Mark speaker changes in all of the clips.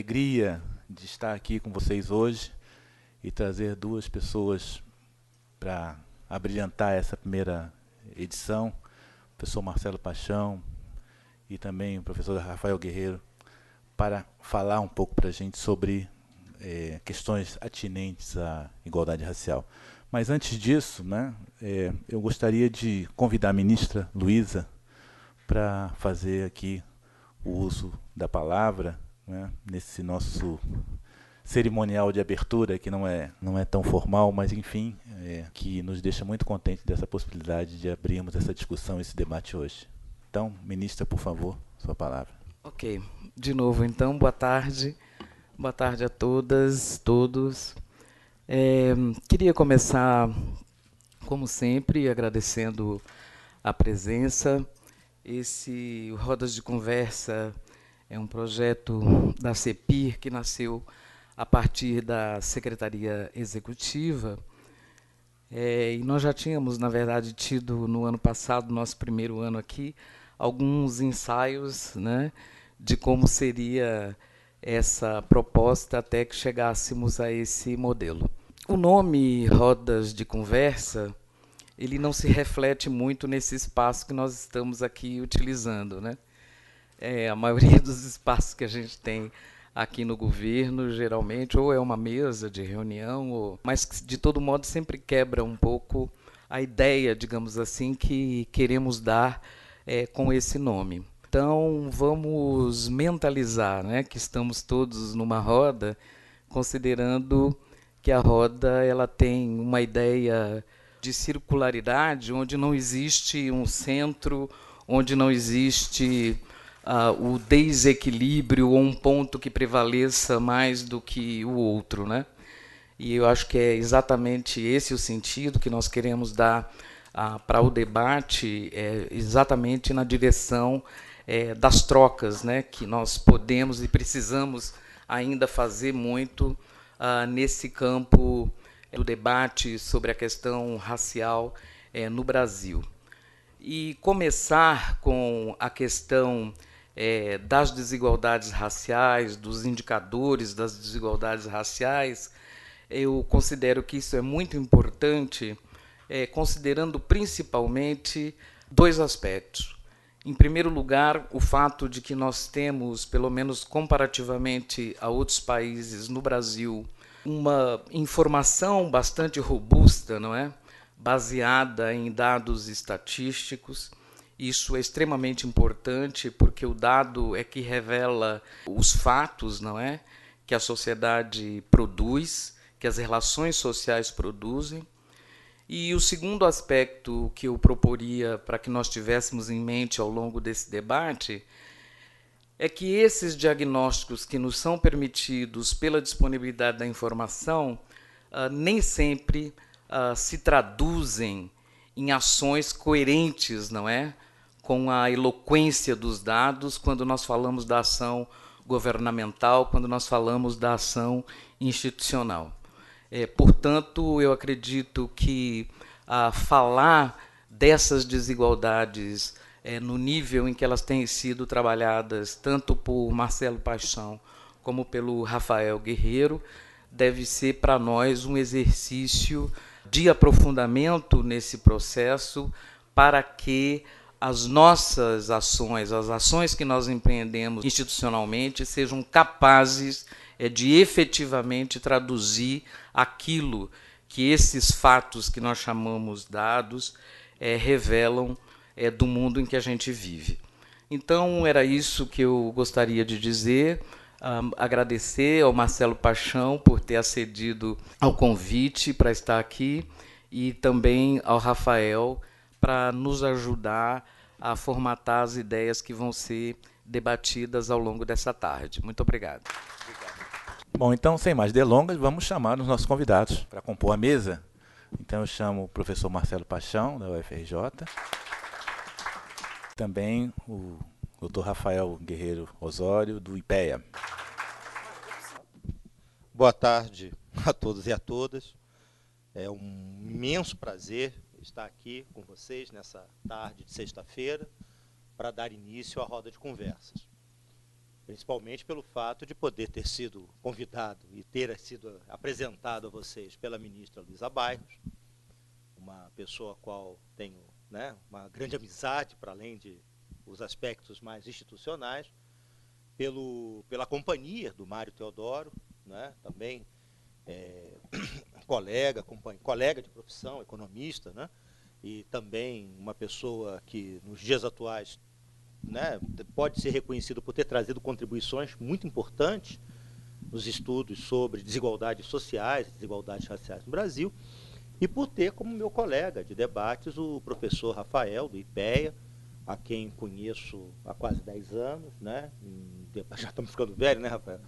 Speaker 1: alegria de estar aqui com vocês hoje e trazer duas pessoas para abrilhantar essa primeira edição, o professor Marcelo Paixão e também o professor Rafael Guerreiro, para falar um pouco para a gente sobre questões atinentes à igualdade racial. Mas antes disso, né, eu gostaria de convidar a ministra Luísa para fazer aqui o uso da palavra, né, nesse nosso cerimonial de abertura, que não é tão formal, mas enfim, que nos deixa muito contente dessa possibilidade de abrirmos essa discussão, esse debate hoje. Então, ministra, por favor, sua palavra.
Speaker 2: Ok. De novo, então, boa tarde. Boa tarde a todas, todos. Queria começar, como sempre, agradecendo a presença. Esse Rodas de Conversa é um projeto da CEPIR que nasceu a partir da Secretaria Executiva. E nós já tínhamos, na verdade, tido no ano passado, nosso primeiro ano aqui, alguns ensaios, né, de como seria essa proposta até que chegássemos a esse modelo. O nome Rodas de Conversa, ele não se reflete muito nesse espaço que nós estamos aqui utilizando, né? A maioria dos espaços que a gente tem aqui no governo, geralmente, ou é uma mesa de reunião, mas de todo modo sempre quebra um pouco a ideia, digamos assim, que queremos dar com esse nome. Então, vamos mentalizar, né, que estamos todos numa roda, considerando que a roda ela tem uma ideia de circularidade, onde não existe um centro, onde não existe o desequilíbrio ou um ponto que prevaleça mais do que o outro, né? E eu acho que é exatamente esse o sentido que nós queremos dar para o debate, exatamente na direção das trocas, né, que nós podemos e precisamos ainda fazer muito nesse campo do debate sobre a questão racial no Brasil. E começar com a questão das desigualdades raciais, dos indicadores das desigualdades raciais. Eu considero que isso é muito importante, considerando principalmente dois aspectos. Em primeiro lugar, o fato de que nós temos, pelo menos comparativamente a outros países no Brasil, uma informação bastante robusta, não é? Baseada em dados estatísticos. Isso é extremamente importante porque o dado é que revela os fatos, não é? Que a sociedade produz, que as relações sociais produzem. E o segundo aspecto que eu proporia para que nós tivéssemos em mente ao longo desse debate é que esses diagnósticos que nos são permitidos pela disponibilidade da informação nem sempre se traduzem em ações coerentes, não é? Com a eloquência dos dados quando nós falamos da ação governamental, quando nós falamos da ação institucional. Portanto, eu acredito que falar dessas desigualdades no nível em que elas têm sido trabalhadas tanto por Marcelo Paixão como pelo Rafael Guerreiro deve ser para nós um exercício de aprofundamento nesse processo para que as nossas ações, as ações que nós empreendemos institucionalmente sejam capazes de efetivamente traduzir aquilo que esses fatos que nós chamamos dados revelam do mundo em que a gente vive. Então, era isso que eu gostaria de dizer. Agradecer ao Marcelo Paixão por ter acedido ao convite para estar aqui e também ao Rafael para nos ajudar a formatar as ideias que vão ser debatidas ao longo dessa tarde. Muito obrigado.
Speaker 1: Bom, então, sem mais delongas, vamos chamar os nossos convidados para compor a mesa. Então, eu chamo o professor Marcelo Paixão, da UFRJ. Também o Dr. Rafael Guerreiro Osório, do IPEA.
Speaker 3: Boa tarde a todos e a todas. É um imenso prazer estar aqui com vocês nessa tarde de sexta-feira para dar início à roda de conversas. principalmente pelo fato de poder ter sido convidado e ter sido apresentado a vocês pela ministra Luísa Bairros, uma pessoa a qual tenho, né, uma grande amizade, para além de os aspectos mais institucionais, pela companhia do Mário Teodoro, né, também colega de profissão, economista, né, e também uma pessoa que nos dias atuais, né, pode ser reconhecido por ter trazido contribuições muito importantes nos estudos sobre desigualdades sociais, desigualdades raciais no Brasil, e por ter como meu colega de debates o professor Rafael, do IPEA, a quem conheço há quase 10 anos, né? Já estamos ficando velhos, né, Rafael?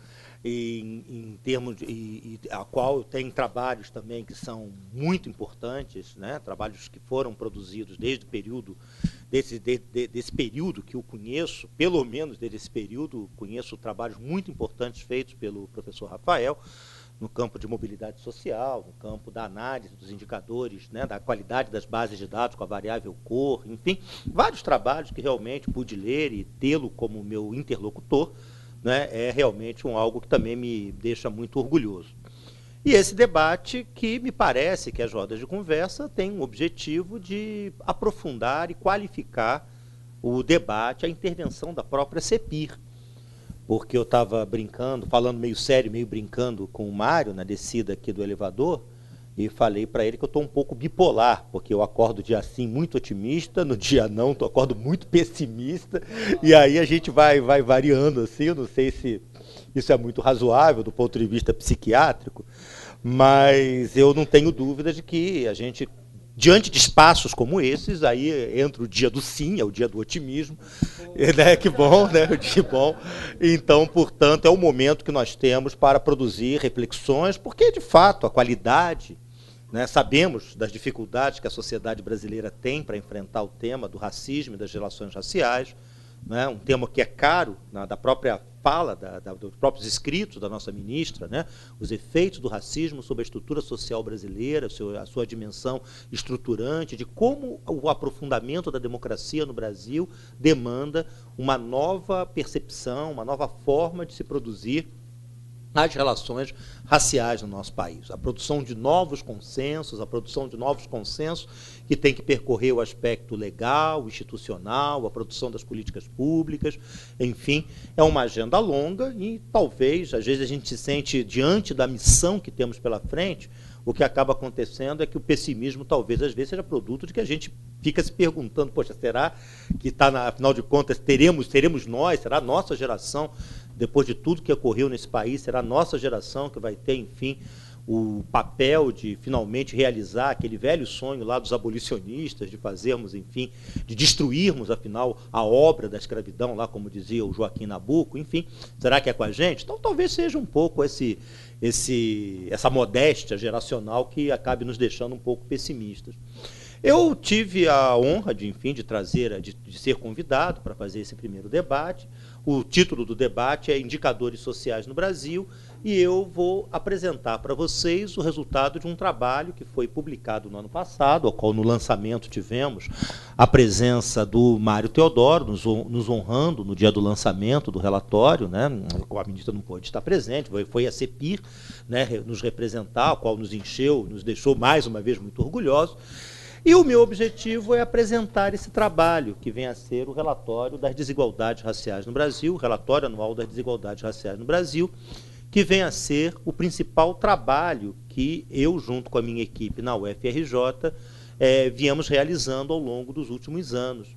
Speaker 3: Em termos a qual eu tenho trabalhos também que são muito importantes, né? Trabalhos que foram produzidos desde o período desse período que eu conheço, pelo menos desde esse período, conheço trabalhos muito importantes feitos pelo professor Rafael, no campo de mobilidade social, no campo da análise dos indicadores, né, da qualidade das bases de dados com a variável cor, enfim, vários trabalhos que realmente pude ler e tê-lo como meu interlocutor, né, é realmente algo que também me deixa muito orgulhoso. E esse debate que me parece que as rodas de conversa têm um objetivo de aprofundar e qualificar o debate, a intervenção da própria CEPIR, porque eu estava brincando, falando meio sério, meio brincando com o Mário, na descida aqui do elevador, e falei para ele que eu estou um pouco bipolar, porque eu acordo dia sim muito otimista, no dia não, eu acordo muito pessimista, e aí a gente vai variando assim, eu não sei se isso é muito razoável do ponto de vista psiquiátrico, mas eu não tenho dúvida de que a gente, diante de espaços como esses, aí entra o dia do sim, é o dia do otimismo, né? Que bom, né? O dia bom. Então, portanto, é o momento que nós temos para produzir reflexões, porque, de fato, a qualidade, né, sabemos das dificuldades que a sociedade brasileira tem para enfrentar o tema do racismo e das relações raciais, né, um tema que é caro, da própria fala, dos próprios escritos da nossa ministra, né, os efeitos do racismo sobre a estrutura social brasileira, a sua dimensão estruturante, de como o aprofundamento da democracia no Brasil demanda uma nova percepção, uma nova forma de se produzir as relações raciais no nosso país. A produção de novos consensos, que tem que percorrer o aspecto legal, institucional, a produção das políticas públicas, enfim, é uma agenda longa e talvez, às vezes, a gente se sente diante da missão que temos pela frente, o que acaba acontecendo é que o pessimismo, talvez, às vezes, seja produto de que a gente fica se perguntando, poxa, será que afinal de contas, teremos nós, será a nossa geração, depois de tudo que ocorreu nesse país, será a nossa geração que vai ter, enfim, o papel de finalmente realizar aquele velho sonho lá dos abolicionistas, de fazermos, enfim, de destruirmos, afinal, a obra da escravidão, lá como dizia o Joaquim Nabuco, enfim, será que é com a gente? Então talvez seja um pouco essa modéstia geracional que acabe nos deixando um pouco pessimistas. Eu tive a honra de ser convidado para fazer esse primeiro debate. O título do debate é Indicadores Sociais no Brasil, e eu vou apresentar para vocês o resultado de um trabalho que foi publicado no ano passado, ao qual no lançamento tivemos a presença do Mário Teodoro, nos honrando no dia do lançamento do relatório, né? A ministra não pôde estar presente, foi a CEPIR, né, nos representar, ao qual nos encheu, nos deixou mais uma vez muito orgulhosos. E o meu objetivo é apresentar esse trabalho, que vem a ser o relatório das desigualdades raciais no Brasil, o relatório anual das desigualdades raciais no Brasil, que vem a ser o principal trabalho que eu, junto com a minha equipe na UFRJ, viemos realizando ao longo dos últimos anos.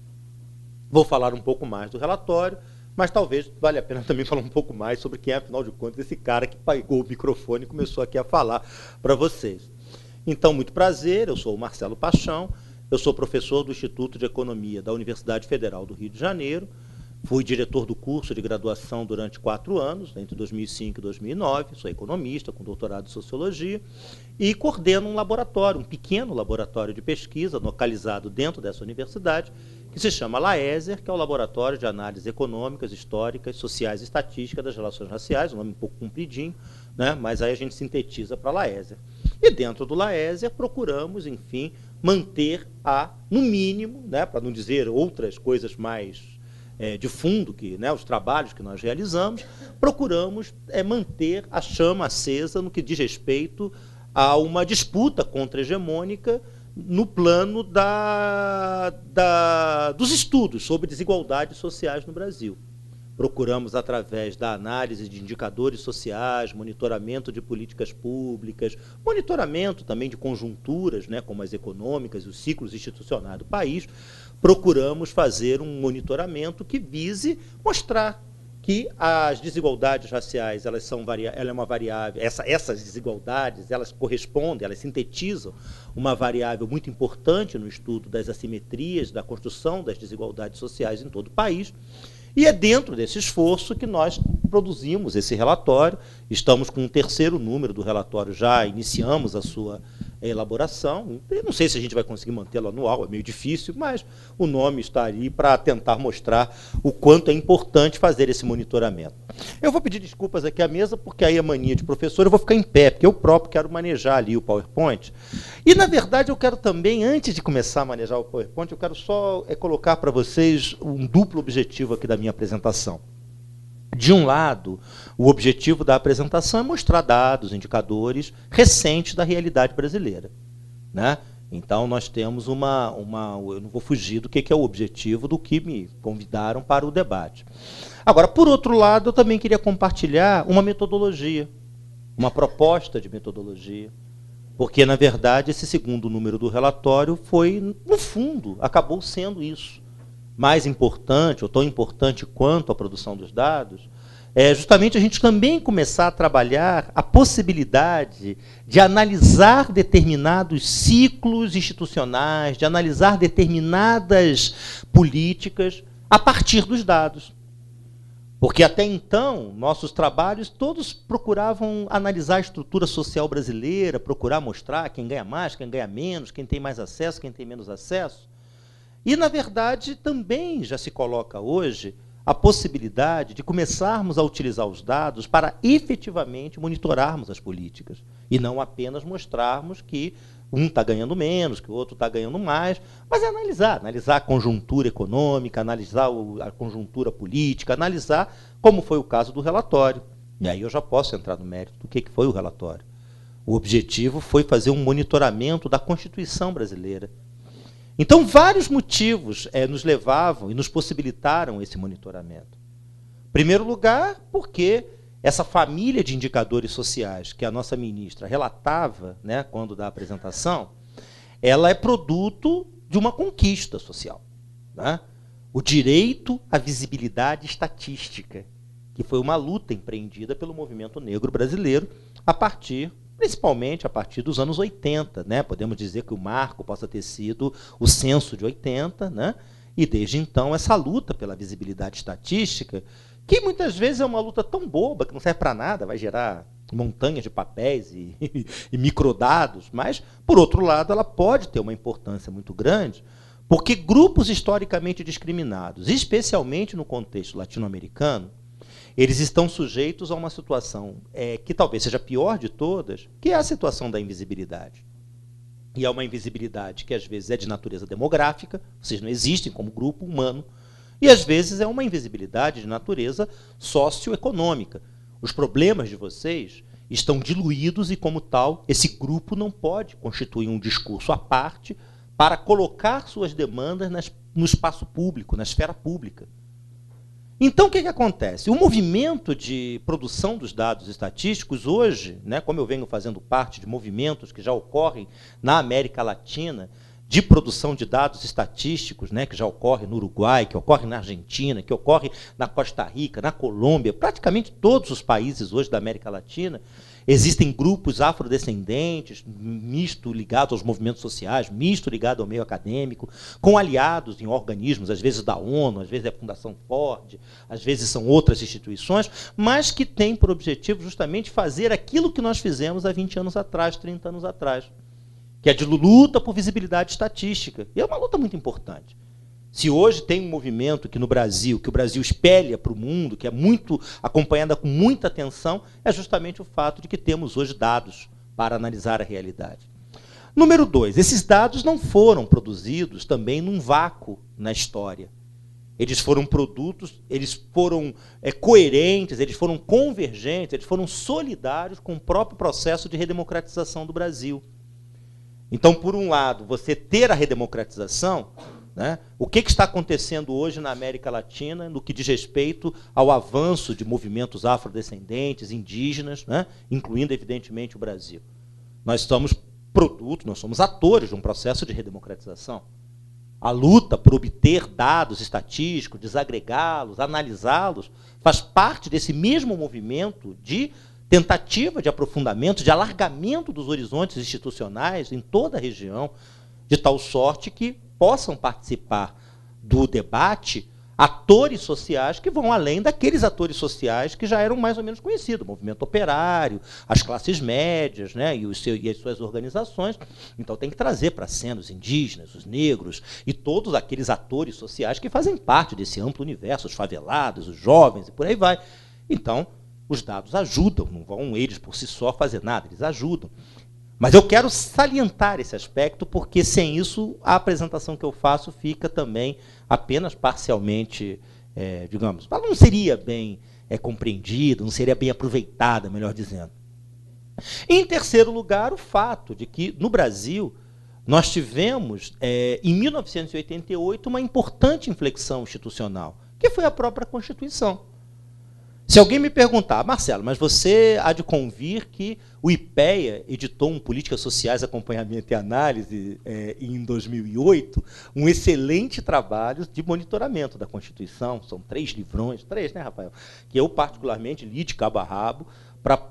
Speaker 3: Vou falar um pouco mais do relatório, mas talvez valha a pena também falar um pouco mais sobre quem é, afinal de contas, esse cara que pegou o microfone e começou aqui a falar para vocês. Então, muito prazer, eu sou o Marcelo Paixão, eu sou professor do Instituto de Economia da Universidade Federal do Rio de Janeiro, fui diretor do curso de graduação durante 4 anos, entre 2005 e 2009, sou economista com doutorado em Sociologia, e coordeno um laboratório, um pequeno laboratório de pesquisa localizado dentro dessa universidade, que se chama LAESER, que é o Laboratório de Análises Econômicas, Históricas, Sociais e Estatísticas das Relações Raciais, um nome um pouco compridinho, né, mas aí a gente sintetiza para LAESER. E dentro do LAESER procuramos, enfim, manter no mínimo, né, para não dizer outras coisas mais de fundo, né, os trabalhos que nós realizamos, procuramos manter a chama acesa no que diz respeito a uma disputa contra-hegemônica no plano dos estudos sobre desigualdades sociais no Brasil. Procuramos, através da análise de indicadores sociais, monitoramento de políticas públicas, monitoramento também de conjunturas, né, como as econômicas e os ciclos institucionais do país, procuramos fazer um monitoramento que vise mostrar que as desigualdades raciais, ela é uma variável, essas desigualdades, elas correspondem, elas sintetizam uma variável muito importante no estudo das assimetrias, da construção das desigualdades sociais em todo o país. E é dentro desse esforço que nós produzimos esse relatório. Estamos com um terceiro número do relatório, já iniciamos a sua elaboração. Eu não sei se a gente vai conseguir mantê-lo anual, é meio difícil, mas o nome está ali para tentar mostrar o quanto é importante fazer esse monitoramento. Eu vou pedir desculpas aqui à mesa, porque aí é mania de professor, eu vou ficar em pé, porque eu próprio quero manejar ali o PowerPoint. E, na verdade, eu quero também, antes de começar a manejar o PowerPoint, eu quero só colocar para vocês um duplo objetivo aqui da minha apresentação. De um lado, o objetivo da apresentação é mostrar dados, indicadores recentes da realidade brasileira, né? Então, nós temos eu não vou fugir do que é o objetivo do que me convidaram para o debate. Agora, por outro lado, eu também queria compartilhar uma metodologia, uma proposta de metodologia, porque, na verdade, esse segundo número do relatório foi, no fundo, acabou sendo isso. Mais importante, ou tão importante quanto a produção dos dados, é justamente a gente também começar a trabalhar a possibilidade de analisar determinados ciclos institucionais, de analisar determinadas políticas a partir dos dados. Porque até então, nossos trabalhos todos procuravam analisar a estrutura social brasileira, procurar mostrar quem ganha mais, quem ganha menos, quem tem mais acesso, quem tem menos acesso. E, na verdade, também já se coloca hoje a possibilidade de começarmos a utilizar os dados para efetivamente monitorarmos as políticas e não apenas mostrarmos que um está ganhando menos, que o outro está ganhando mais, mas é analisar a conjuntura econômica, analisar a conjuntura política, analisar como foi o caso do relatório. E aí eu já posso entrar no mérito do que foi o relatório. O objetivo foi fazer um monitoramento da Constituição brasileira. Então, vários motivos nos levavam e nos possibilitaram esse monitoramento. Em primeiro lugar, porque essa família de indicadores sociais que a nossa ministra relatava, né, quando da apresentação, ela é produto de uma conquista social, né? O direito à visibilidade estatística, que foi uma luta empreendida pelo movimento negro brasileiro principalmente a partir dos anos 80, né? Podemos dizer que o marco possa ter sido o censo de 80, né? E desde então essa luta pela visibilidade estatística, que muitas vezes é uma luta tão boba que não serve para nada, vai gerar montanhas de papéis e microdados, mas, por outro lado, ela pode ter uma importância muito grande, porque grupos historicamente discriminados, especialmente no contexto latino-americano, eles estão sujeitos a uma situação que talvez seja a pior de todas, que é a situação da invisibilidade. E é uma invisibilidade que, às vezes, é de natureza demográfica, vocês não existem como grupo humano, e, às vezes, é uma invisibilidade de natureza socioeconômica. Os problemas de vocês estão diluídos e, como tal, esse grupo não pode constituir um discurso à parte para colocar suas demandas no espaço público, na esfera pública. Então, o que acontece? O movimento de produção dos dados estatísticos hoje, né, como eu venho fazendo parte de movimentos que já ocorrem na América Latina, de produção de dados estatísticos, né, que já ocorre no Uruguai, que ocorre na Argentina, que ocorre na Costa Rica, na Colômbia, praticamente todos os países hoje da América Latina, existem grupos afrodescendentes, misto ligados aos movimentos sociais, misto ligado ao meio acadêmico, com aliados em organismos, às vezes da ONU, às vezes é a Fundação Ford, às vezes são outras instituições, mas que têm por objetivo justamente fazer aquilo que nós fizemos há 20 anos atrás, 30 anos atrás, que é de luta por visibilidade estatística. E é uma luta muito importante. Se hoje tem um movimento que no Brasil, que o Brasil espelha para o mundo, que é muito acompanhada com muita atenção, é justamente o fato de que temos hoje dados para analisar a realidade. Número 2, esses dados não foram produzidos também num vácuo na história. Eles foram produtos, eles foram coerentes, eles foram convergentes, eles foram solidários com o próprio processo de redemocratização do Brasil. Então, por um lado, você ter a redemocratização, né, o que está acontecendo hoje na América Latina no que diz respeito ao avanço de movimentos afrodescendentes, indígenas, né, incluindo, evidentemente, o Brasil. Nós somos produto, nós somos atores de um processo de redemocratização. A luta por obter dados estatísticos, desagregá-los, analisá-los, faz parte desse mesmo movimento de tentativa de aprofundamento, de alargamento dos horizontes institucionais em toda a região, de tal sorte que possam participar do debate atores sociais que vão além daqueles atores sociais que já eram mais ou menos conhecidos, o movimento operário, as classes médias, né, e as suas organizações. Então tem que trazer para a cena os indígenas, os negros e todos aqueles atores sociais que fazem parte desse amplo universo, os favelados, os jovens e por aí vai. Então, os dados ajudam, não vão eles por si só fazer nada, eles ajudam. Mas eu quero salientar esse aspecto, porque sem isso a apresentação que eu faço fica também apenas parcialmente, digamos, ela não seria bem compreendida, não seria bem aproveitada, melhor dizendo. Em terceiro lugar, o fato de que, no Brasil, nós tivemos, em 1988, uma importante inflexão institucional, que foi a própria Constituição. Se alguém me perguntar, Marcelo, mas você há de convir que o IPEA editou Políticas Sociais, Acompanhamento e Análise em 2008, um excelente trabalho de monitoramento da Constituição, são 3 livrões, 3, né, Rafael? Que eu particularmente li de cabo a rabo,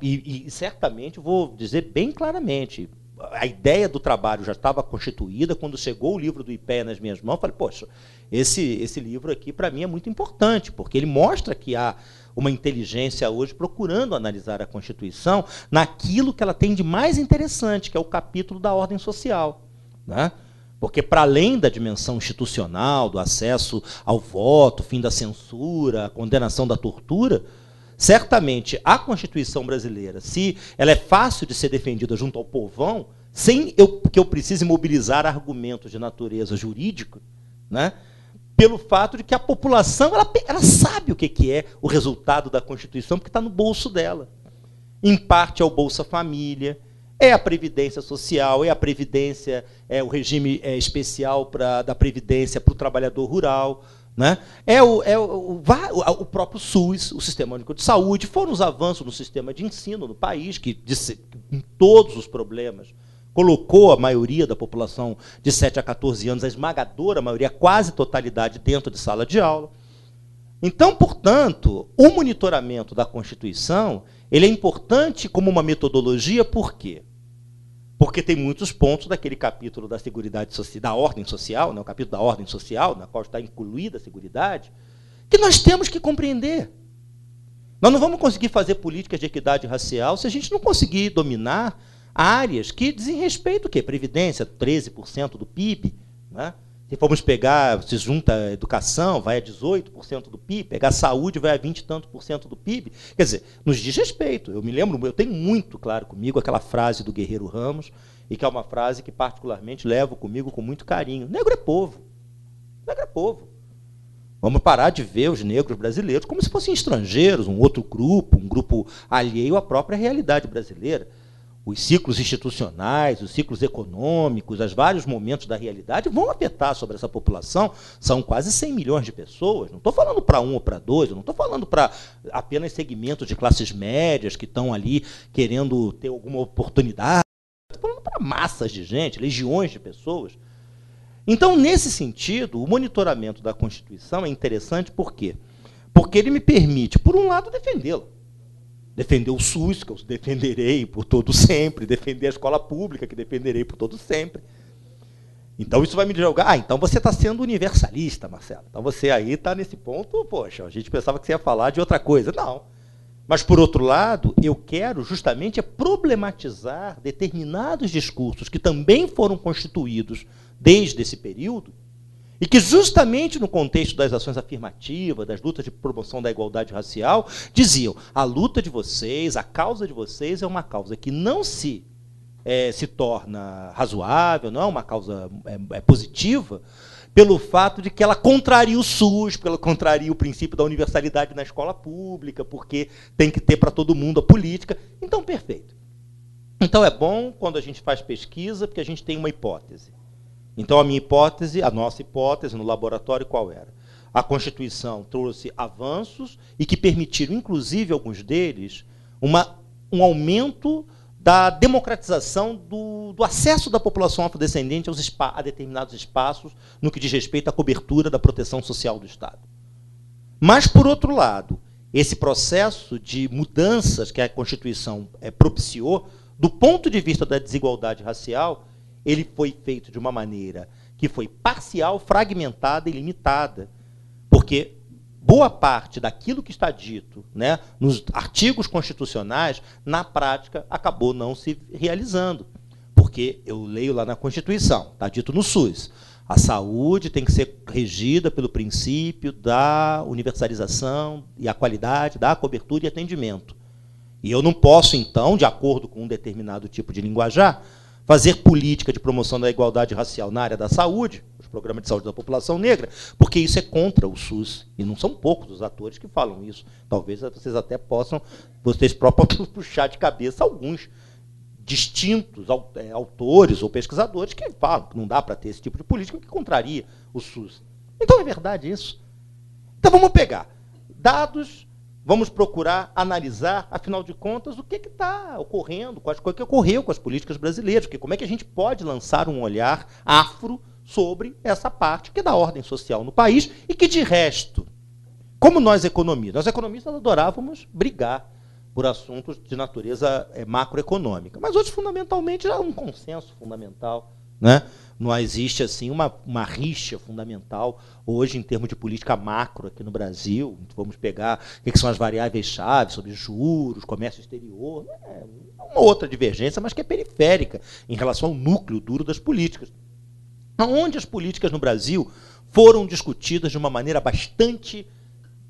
Speaker 3: e certamente vou dizer bem claramente, a ideia do trabalho já estava constituída, quando chegou o livro do IPEA nas minhas mãos, eu falei, poxa, esse livro aqui para mim é muito importante, porque ele mostra que há uma inteligência hoje procurando analisar a Constituição naquilo que ela tem de mais interessante, que é o capítulo da ordem social, né? Porque, para além da dimensão institucional, do acesso ao voto, fim da censura, a condenação da tortura, certamente a Constituição brasileira, se ela é fácil de ser defendida junto ao povão, sem que eu precise mobilizar argumentos de natureza jurídica, né? Pelo fato de que a população ela sabe o que é o resultado da Constituição, porque está no bolso dela. Em parte é o Bolsa Família, é a Previdência Social, é a Previdência, o regime especial da Previdência para o trabalhador rural, né? O próprio SUS, o Sistema Único de Saúde, foram os avanços no sistema de ensino no país, que em todos os problemas colocou a maioria da população de 7 a 14 anos, a esmagadora maioria, quase totalidade, dentro de sala de aula. Então, portanto, o monitoramento da Constituição ele é importante como uma metodologia, por quê? Porque tem muitos pontos daquele capítulo da Seguridade Social, da ordem social, né, o capítulo da ordem social, na qual está incluída a Seguridade, que nós temos que compreender. Nós não vamos conseguir fazer políticas de equidade racial se a gente não conseguir dominar áreas que dizem respeito o quê? Previdência, 13% do PIB, né? Se formos pegar, se junta a educação, vai a 18% do PIB, pegar a saúde, vai a 20 e tanto por cento do PIB. Quer dizer, nos diz respeito. Eu me lembro, eu tenho muito claro comigo aquela frase do Guerreiro Ramos, e que é uma frase que particularmente levo comigo com muito carinho. Negro é povo. Negro é povo. Vamos parar de ver os negros brasileiros como se fossem estrangeiros, um outro grupo, um grupo alheio à própria realidade brasileira. Os ciclos institucionais, os ciclos econômicos, os vários momentos da realidade vão afetar sobre essa população. São quase 100 milhões de pessoas. Não estou falando para 1 ou para 2, eu não estou falando para apenas segmentos de classes médias que estão ali querendo ter alguma oportunidade. Estou falando para massas de gente, legiões de pessoas. Então, nesse sentido, o monitoramento da Constituição é interessante por quê? Porque ele me permite, por um lado, defendê-la. Defender o SUS, que eu defenderei por todo sempre, defender a escola pública, que defenderei por todo sempre. Então isso vai me jogar, então você está sendo universalista, Marcelo. Então você aí está nesse ponto, poxa, a gente pensava que você ia falar de outra coisa. Não. Mas, por outro lado, eu quero justamente problematizar determinados discursos que também foram constituídos desde esse período, e que justamente no contexto das ações afirmativas, das lutas de promoção da igualdade racial, diziam, a luta de vocês, a causa de vocês é uma causa que não se torna razoável, não é uma causa positiva, pelo fato de que ela contraria o SUS, porque ela contraria o princípio da universalidade na escola pública, porque tem que ter para todo mundo a política. Então, perfeito. Então, é bom quando a gente faz pesquisa, porque a gente tem uma hipótese. Então, a minha hipótese, a nossa hipótese no laboratório, qual era? A Constituição trouxe avanços e que permitiram, inclusive, alguns deles, um aumento da democratização do acesso da população afrodescendente a determinados espaços no que diz respeito à cobertura da proteção social do Estado. Mas, por outro lado, esse processo de mudanças que a Constituição propiciou, do ponto de vista da desigualdade racial, ele foi feito de uma maneira que foi parcial, fragmentada e limitada, porque boa parte daquilo que está dito, né, nos artigos constitucionais, na prática, acabou não se realizando. Porque eu leio lá na Constituição, está dito no SUS, a saúde tem que ser regida pelo princípio da universalização e a qualidade da cobertura e atendimento. E eu não posso, então, de acordo com um determinado tipo de linguajar, fazer política de promoção da igualdade racial na área da saúde, os programas de saúde da população negra, porque isso é contra o SUS. E não são poucos os atores que falam isso. Talvez vocês até possam, vocês próprios, puxar de cabeça alguns distintos autores ou pesquisadores que falam que não dá para ter esse tipo de política que contraria o SUS. Então é verdade isso. Então vamos pegar dados, vamos procurar analisar, afinal de contas, o que está ocorrendo, o que ocorreu com as políticas brasileiras, como é que a gente pode lançar um olhar afro sobre essa parte que é da ordem social no país e que, de resto, como nós economistas adorávamos brigar por assuntos de natureza macroeconômica, mas hoje, fundamentalmente, já há um consenso fundamental, né? Não existe assim uma rixa fundamental hoje em termos de política macro aqui no Brasil. Vamos pegar o que são as variáveis-chave sobre juros, comércio exterior, uma outra divergência, mas que é periférica em relação ao núcleo duro das políticas. Onde as políticas no Brasil foram discutidas de uma maneira bastante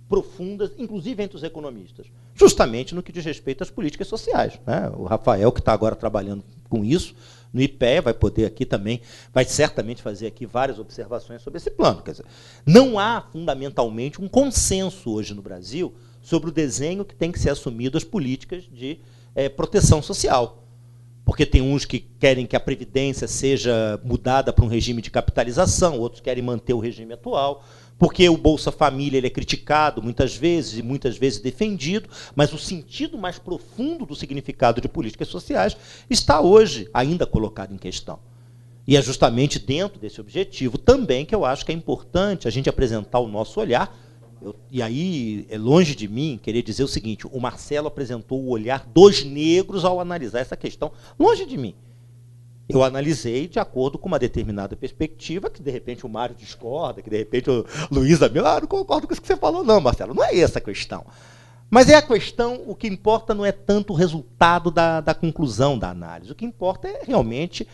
Speaker 3: profunda, inclusive entre os economistas, justamente no que diz respeito às políticas sociais, né? O Rafael, que está agora trabalhando com isso, no IPEA, vai poder aqui também, vai certamente fazer aqui várias observações sobre esse plano. Quer dizer, não há, fundamentalmente, um consenso hoje no Brasil sobre o desenho que tem que ser assumido as políticas de proteção social. Porque tem uns que querem que a Previdência seja mudada para um regime de capitalização, outros querem manter o regime atual, porque o Bolsa Família ele é criticado muitas vezes e muitas vezes defendido, mas o sentido mais profundo do significado de políticas sociais está hoje ainda colocado em questão. E é justamente dentro desse objetivo também que eu acho que é importante a gente apresentar o nosso olhar. E aí, é longe de mim querer dizer o seguinte, o Marcelo apresentou o olhar dos negros ao analisar essa questão. Longe de mim. Eu analisei de acordo com uma determinada perspectiva, que de repente o Mário discorda, que de repente o Luiz não concordo com isso que você falou, não, Marcelo, não é essa a questão. Mas é a questão, o que importa não é tanto o resultado da conclusão da análise, o que importa é realmente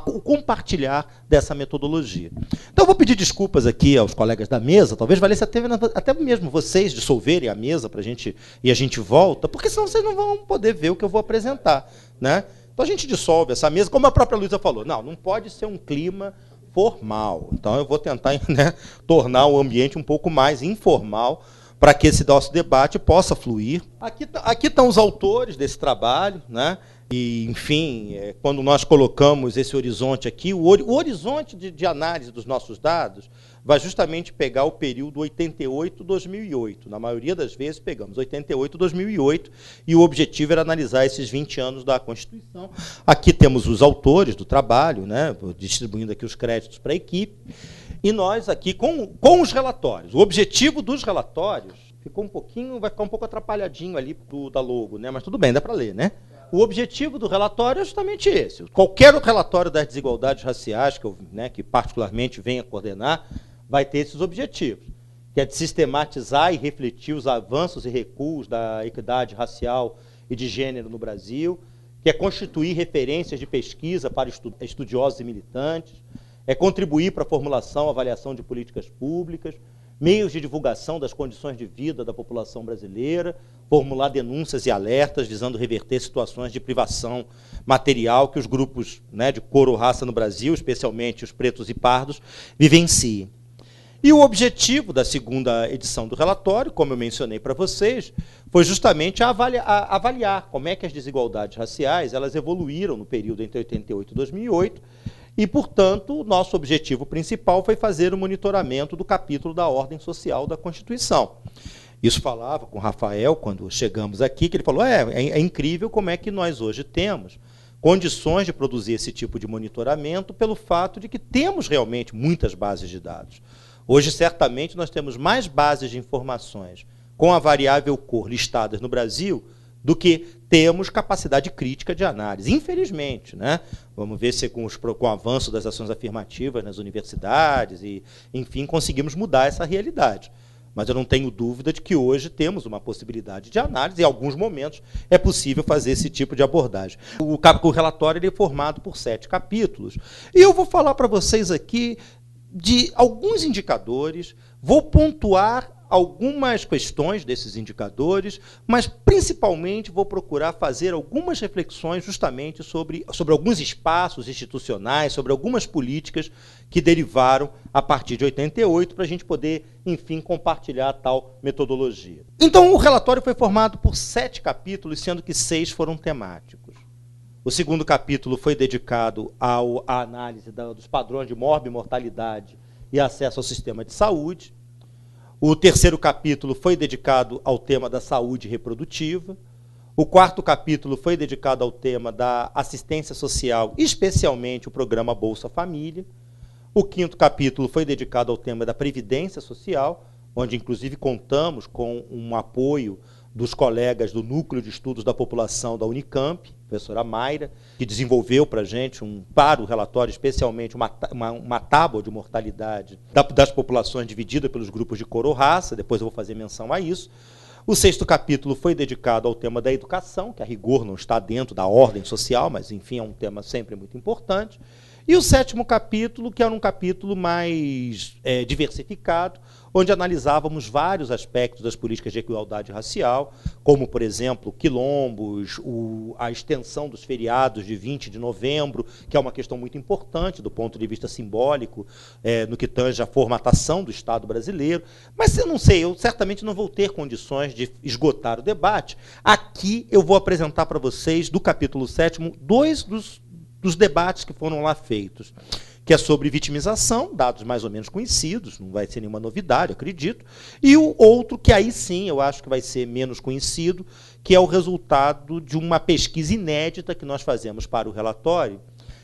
Speaker 3: o compartilhar dessa metodologia. Então eu vou pedir desculpas aqui aos colegas da mesa, talvez valesse até mesmo vocês dissolverem a mesa para a gente, e a gente volta, porque senão vocês não vão poder ver o que eu vou apresentar, né? Então a gente dissolve essa mesa, como a própria Luísa falou, não pode ser um clima formal. Então eu vou tentar, né, tornar o ambiente um pouco mais informal para que esse nosso debate possa fluir. Aqui estão os autores desse trabalho, né? E, enfim, quando nós colocamos esse horizonte aqui, o horizonte de análise dos nossos dados vai justamente pegar o período 88-2008. Na maioria das vezes pegamos 88-2008 e o objetivo era analisar esses 20 anos da Constituição. Aqui temos os autores do trabalho, né? Distribuindo aqui os créditos para a equipe. E nós aqui com os relatórios. O objetivo dos relatórios vai ficar um pouco atrapalhadinho ali da logo, né? Mas tudo bem, dá para ler, né? O objetivo do relatório é justamente esse. Qualquer relatório das desigualdades raciais, que particularmente venha coordenar, vai ter esses objetivos, que é de sistematizar e refletir os avanços e recuos da equidade racial e de gênero no Brasil, que é constituir referências de pesquisa para estudiosos e militantes, é contribuir para a formulação, avaliação de políticas públicas, meios de divulgação das condições de vida da população brasileira, formular denúncias e alertas visando reverter situações de privação material que os grupos, né, de cor ou raça no Brasil, especialmente os pretos e pardos, vivenciem. E o objetivo da segunda edição do relatório, como eu mencionei para vocês, foi justamente avaliar como é que as desigualdades raciais elas evoluíram no período entre 88 e 2008, e, portanto, o nosso objetivo principal foi fazer o monitoramento do capítulo da ordem social da Constituição. Isso falava com o Rafael quando chegamos aqui, que ele falou, é incrível como é que nós hoje temos condições de produzir esse tipo de monitoramento pelo fato de que temos realmente muitas bases de dados. Hoje, certamente, nós temos mais bases de informações com a variável cor listadas no Brasil do que temos capacidade crítica de análise. Infelizmente, né? Vamos ver se com o avanço das ações afirmativas nas universidades, e, enfim, conseguimos mudar essa realidade. Mas eu não tenho dúvida de que hoje temos uma possibilidade de análise, e em alguns momentos é possível fazer esse tipo de abordagem. O relatório ele é formado por 7 capítulos, e eu vou falar para vocês aqui de alguns indicadores, vou pontuar algumas questões desses indicadores, mas principalmente vou procurar fazer algumas reflexões justamente sobre alguns espaços institucionais, sobre algumas políticas que derivaram a partir de 88, para a gente poder, enfim, compartilhar a tal metodologia. Então, o relatório foi formado por 7 capítulos, sendo que 6 foram temáticos. O segundo capítulo foi dedicado à análise dos padrões de morbimortalidade e acesso ao sistema de saúde. O terceiro capítulo foi dedicado ao tema da saúde reprodutiva. O quarto capítulo foi dedicado ao tema da assistência social, especialmente o programa Bolsa Família. O quinto capítulo foi dedicado ao tema da previdência social, onde inclusive contamos com um apoio dos colegas do Núcleo de Estudos da População da Unicamp, a professora Mayra, que desenvolveu para a gente, para o relatório, especialmente uma tábua de mortalidade das populações dividida pelos grupos de cor ou raça, depois eu vou fazer menção a isso. O sexto capítulo foi dedicado ao tema da educação, que a rigor não está dentro da ordem social, mas, enfim, é um tema sempre muito importante. E o sétimo capítulo, que era um capítulo mais diversificado, onde analisávamos vários aspectos das políticas de igualdade racial, como, por exemplo, quilombos, a extensão dos feriados de 20 de novembro, que é uma questão muito importante do ponto de vista simbólico, no que tange a formatação do Estado brasileiro. Mas eu não sei, eu certamente não vou ter condições de esgotar o debate. Aqui eu vou apresentar para vocês, do capítulo 7º, dois dos debates que foram lá feitos, que é sobre vitimização, dados mais ou menos conhecidos, não vai ser nenhuma novidade, acredito, e o outro, que aí sim eu acho que vai ser menos conhecido, que é o resultado de uma pesquisa inédita que nós fazemos para o relatório,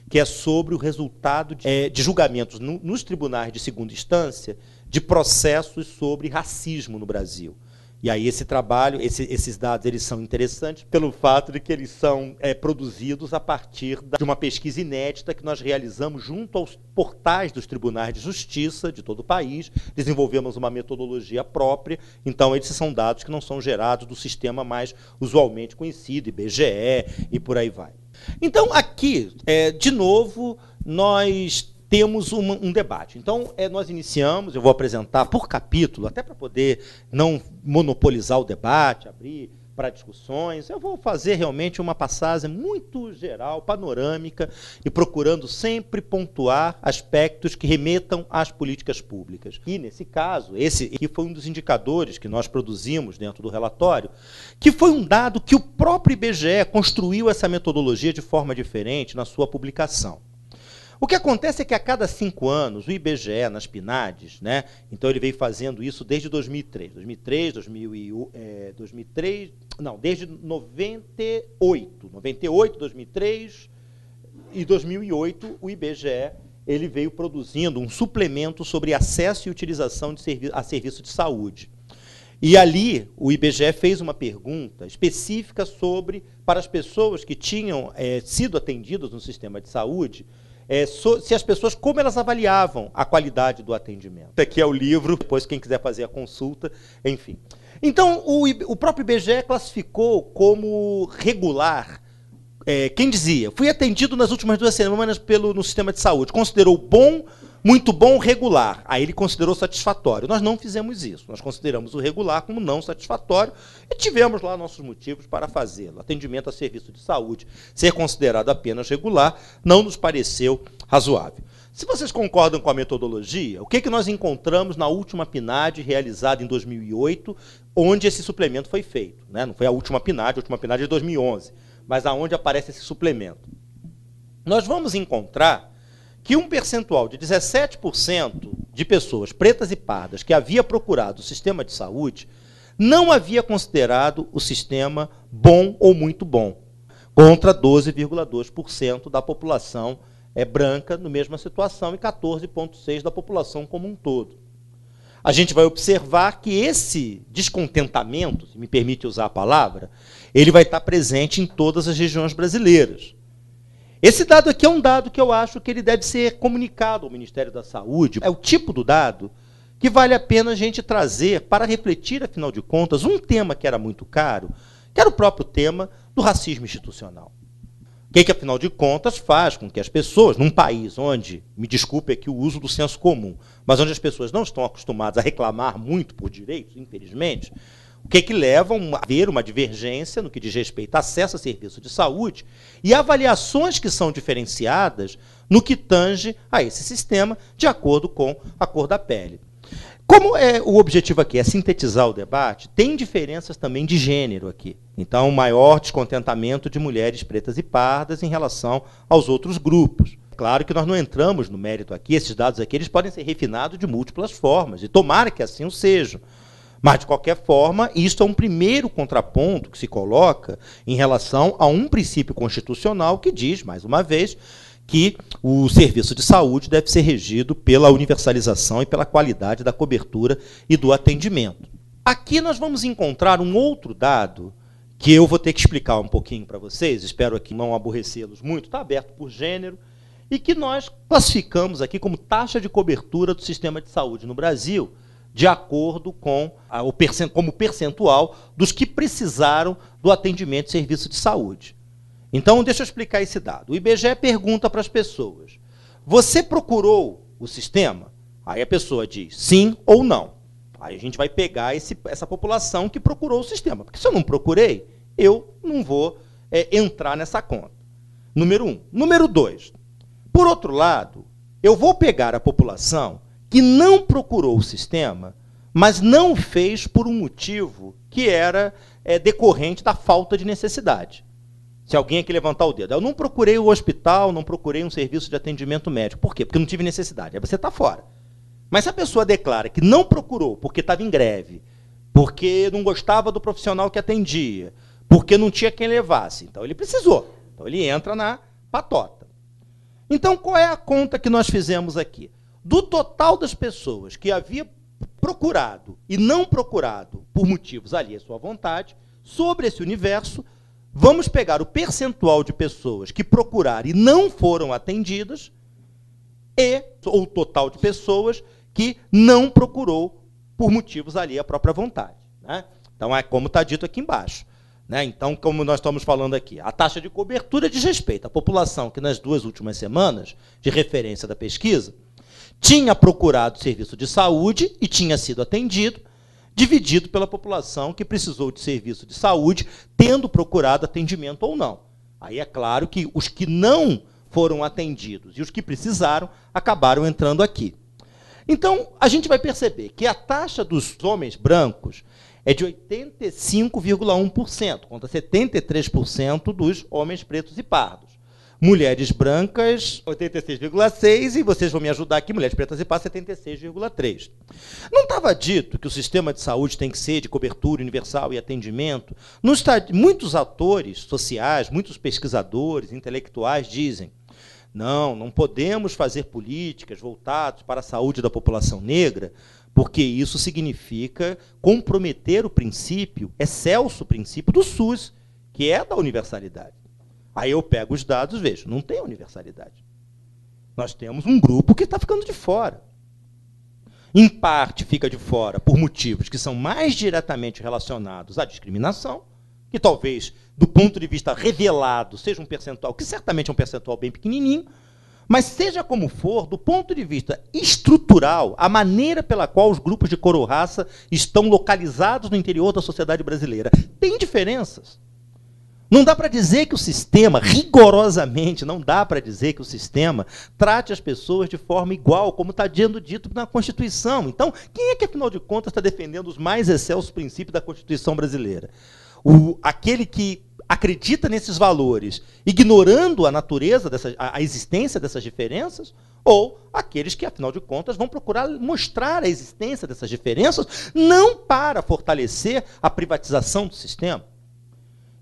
Speaker 3: que é sobre o resultado de julgamentos nos tribunais de segunda instância de processos sobre racismo no Brasil. E aí esse trabalho, esses dados, eles são interessantes pelo fato de que eles são produzidos a partir de uma pesquisa inédita que nós realizamos junto aos portais dos tribunais de justiça de todo o país, desenvolvemos uma metodologia própria, então esses são dados que não são gerados do sistema mais usualmente conhecido, IBGE e por aí vai. Então aqui, de novo, nós temos um debate. Então, nós iniciamos, eu vou apresentar por capítulo, até para poder não monopolizar o debate, abrir para discussões. Eu vou fazer realmente uma passagem muito geral, panorâmica, e procurando sempre pontuar aspectos que remetam às políticas públicas. E, nesse caso, esse aqui foi um dos indicadores que nós produzimos dentro do relatório, que foi um dado que o próprio IBGE construiu essa metodologia de forma diferente na sua publicação. O que acontece é que a cada 5 anos, o IBGE, nas PNADs, né, então ele veio fazendo isso desde 2003. Desde 98, 2003 e 2008, o IBGE ele veio produzindo um suplemento sobre acesso e utilização a serviço de saúde. E ali o IBGE fez uma pergunta específica para as pessoas que tinham sido atendidas no sistema de saúde, se as pessoas, como elas avaliavam a qualidade do atendimento. Esse aqui é o livro, depois quem quiser fazer a consulta, enfim. Então, o próprio IBGE classificou como regular, quem dizia, fui atendido nas últimas 2 semanas no sistema de saúde, considerou bom, muito bom, regular. Aí ele considerou satisfatório. Nós não fizemos isso. Nós consideramos o regular como não satisfatório e tivemos lá nossos motivos para fazê-lo. Atendimento a serviço de saúde ser considerado apenas regular não nos pareceu razoável. Se vocês concordam com a metodologia, o que nós encontramos na última PNAD realizada em 2008, onde esse suplemento foi feito? Né? Não foi a última PNAD é de 2011, mas aonde aparece esse suplemento. Nós vamos encontrar que um percentual de 17% de pessoas pretas e pardas que havia procurado o sistema de saúde não havia considerado o sistema bom ou muito bom, contra 12,2% da população branca na mesma situação e 14,6% da população como um todo. A gente vai observar que esse descontentamento, se me permite usar a palavra, ele vai estar presente em todas as regiões brasileiras. Esse dado aqui é um dado que eu acho que ele deve ser comunicado ao Ministério da Saúde. É o tipo do dado que vale a pena a gente trazer para refletir, afinal de contas, um tema que era muito caro, que era o próprio tema do racismo institucional. O que, afinal de contas, faz com que as pessoas, num país onde, me desculpe aqui o uso do senso comum, mas onde as pessoas não estão acostumadas a reclamar muito por direitos, infelizmente, o que leva a haver uma divergência no que diz respeito a acesso a serviço de saúde e avaliações que são diferenciadas no que tange a esse sistema de acordo com a cor da pele. Como o objetivo aqui é sintetizar o debate, tem diferenças também de gênero aqui. Então, maior descontentamento de mulheres pretas e pardas em relação aos outros grupos. Claro que nós não entramos no mérito aqui, esses dados aqui eles podem ser refinados de múltiplas formas, e tomara que assim o sejam. Mas, de qualquer forma, isto é um primeiro contraponto que se coloca em relação a um princípio constitucional que diz, mais uma vez, que o serviço de saúde deve ser regido pela universalização e pela qualidade da cobertura e do atendimento. Aqui nós vamos encontrar um outro dado que eu vou ter que explicar um pouquinho para vocês, espero aqui não aborrecê-los muito, está aberto por gênero, e que nós classificamos aqui como taxa de cobertura do sistema de saúde no Brasil, de acordo com como percentual dos que precisaram do atendimento de serviço de saúde. Então, deixa eu explicar esse dado. O IBGE pergunta para as pessoas, você procurou o sistema? Aí a pessoa diz sim ou não. Aí a gente vai pegar essa população que procurou o sistema. Porque se eu não procurei, eu não vou entrar nessa conta. Número 1. Número 2. Por outro lado, eu vou pegar a população que não procurou o sistema, mas não o fez por um motivo que era decorrente da falta de necessidade. Se alguém aqui levantar o dedo, eu não procurei o hospital, não procurei um serviço de atendimento médico. Por quê? Porque não tive necessidade. Aí você está fora. Mas se a pessoa declara que não procurou porque estava em greve, porque não gostava do profissional que atendia, porque não tinha quem levasse, então ele precisou. Então ele entra na patota. Então qual é a conta que nós fizemos aqui? Do total das pessoas que havia procurado e não procurado por motivos ali à sua vontade, sobre esse universo, vamos pegar o percentual de pessoas que procuraram e não foram atendidas ou o total de pessoas que não procurou por motivos ali à própria vontade. Né? Então, é como está dito aqui embaixo. Né? Então, como nós estamos falando aqui, a taxa de cobertura diz respeito à população que nas 2 últimas semanas, de referência da pesquisa, tinha procurado serviço de saúde e tinha sido atendido, dividido pela população que precisou de serviço de saúde, tendo procurado atendimento ou não. Aí é claro que os que não foram atendidos e os que precisaram acabaram entrando aqui. Então, a gente vai perceber que a taxa dos homens brancos é de 85,1%, contra 73% dos homens pretos e pardos. Mulheres brancas, 86,6%, e vocês vão me ajudar aqui, mulheres pretas e pardas, 76,3%. Não estava dito que o sistema de saúde tem que ser de cobertura universal e atendimento? Muitos atores sociais, muitos pesquisadores, intelectuais dizem, não podemos fazer políticas voltadas para a saúde da população negra, porque isso significa comprometer o princípio, excelso princípio do SUS, que é da universalidade. Aí eu pego os dados e vejo, não tem universalidade. Nós temos um grupo que está ficando de fora. Em parte fica de fora por motivos que são mais diretamente relacionados à discriminação, que talvez, do ponto de vista revelado, seja um percentual, que certamente é um percentual bem pequenininho, mas seja como for, do ponto de vista estrutural, a maneira pela qual os grupos de cor ou raça estão localizados no interior da sociedade brasileira tem diferenças. Não dá para dizer que o sistema, rigorosamente, não dá para dizer que o sistema trate as pessoas de forma igual, como está sendo dito na Constituição. Então, quem é que, afinal de contas, está defendendo os mais excelsos princípios da Constituição brasileira? Aquele que acredita nesses valores, ignorando a natureza, a existência dessas diferenças, ou aqueles que, afinal de contas, vão procurar mostrar a existência dessas diferenças, não para fortalecer a privatização do sistema.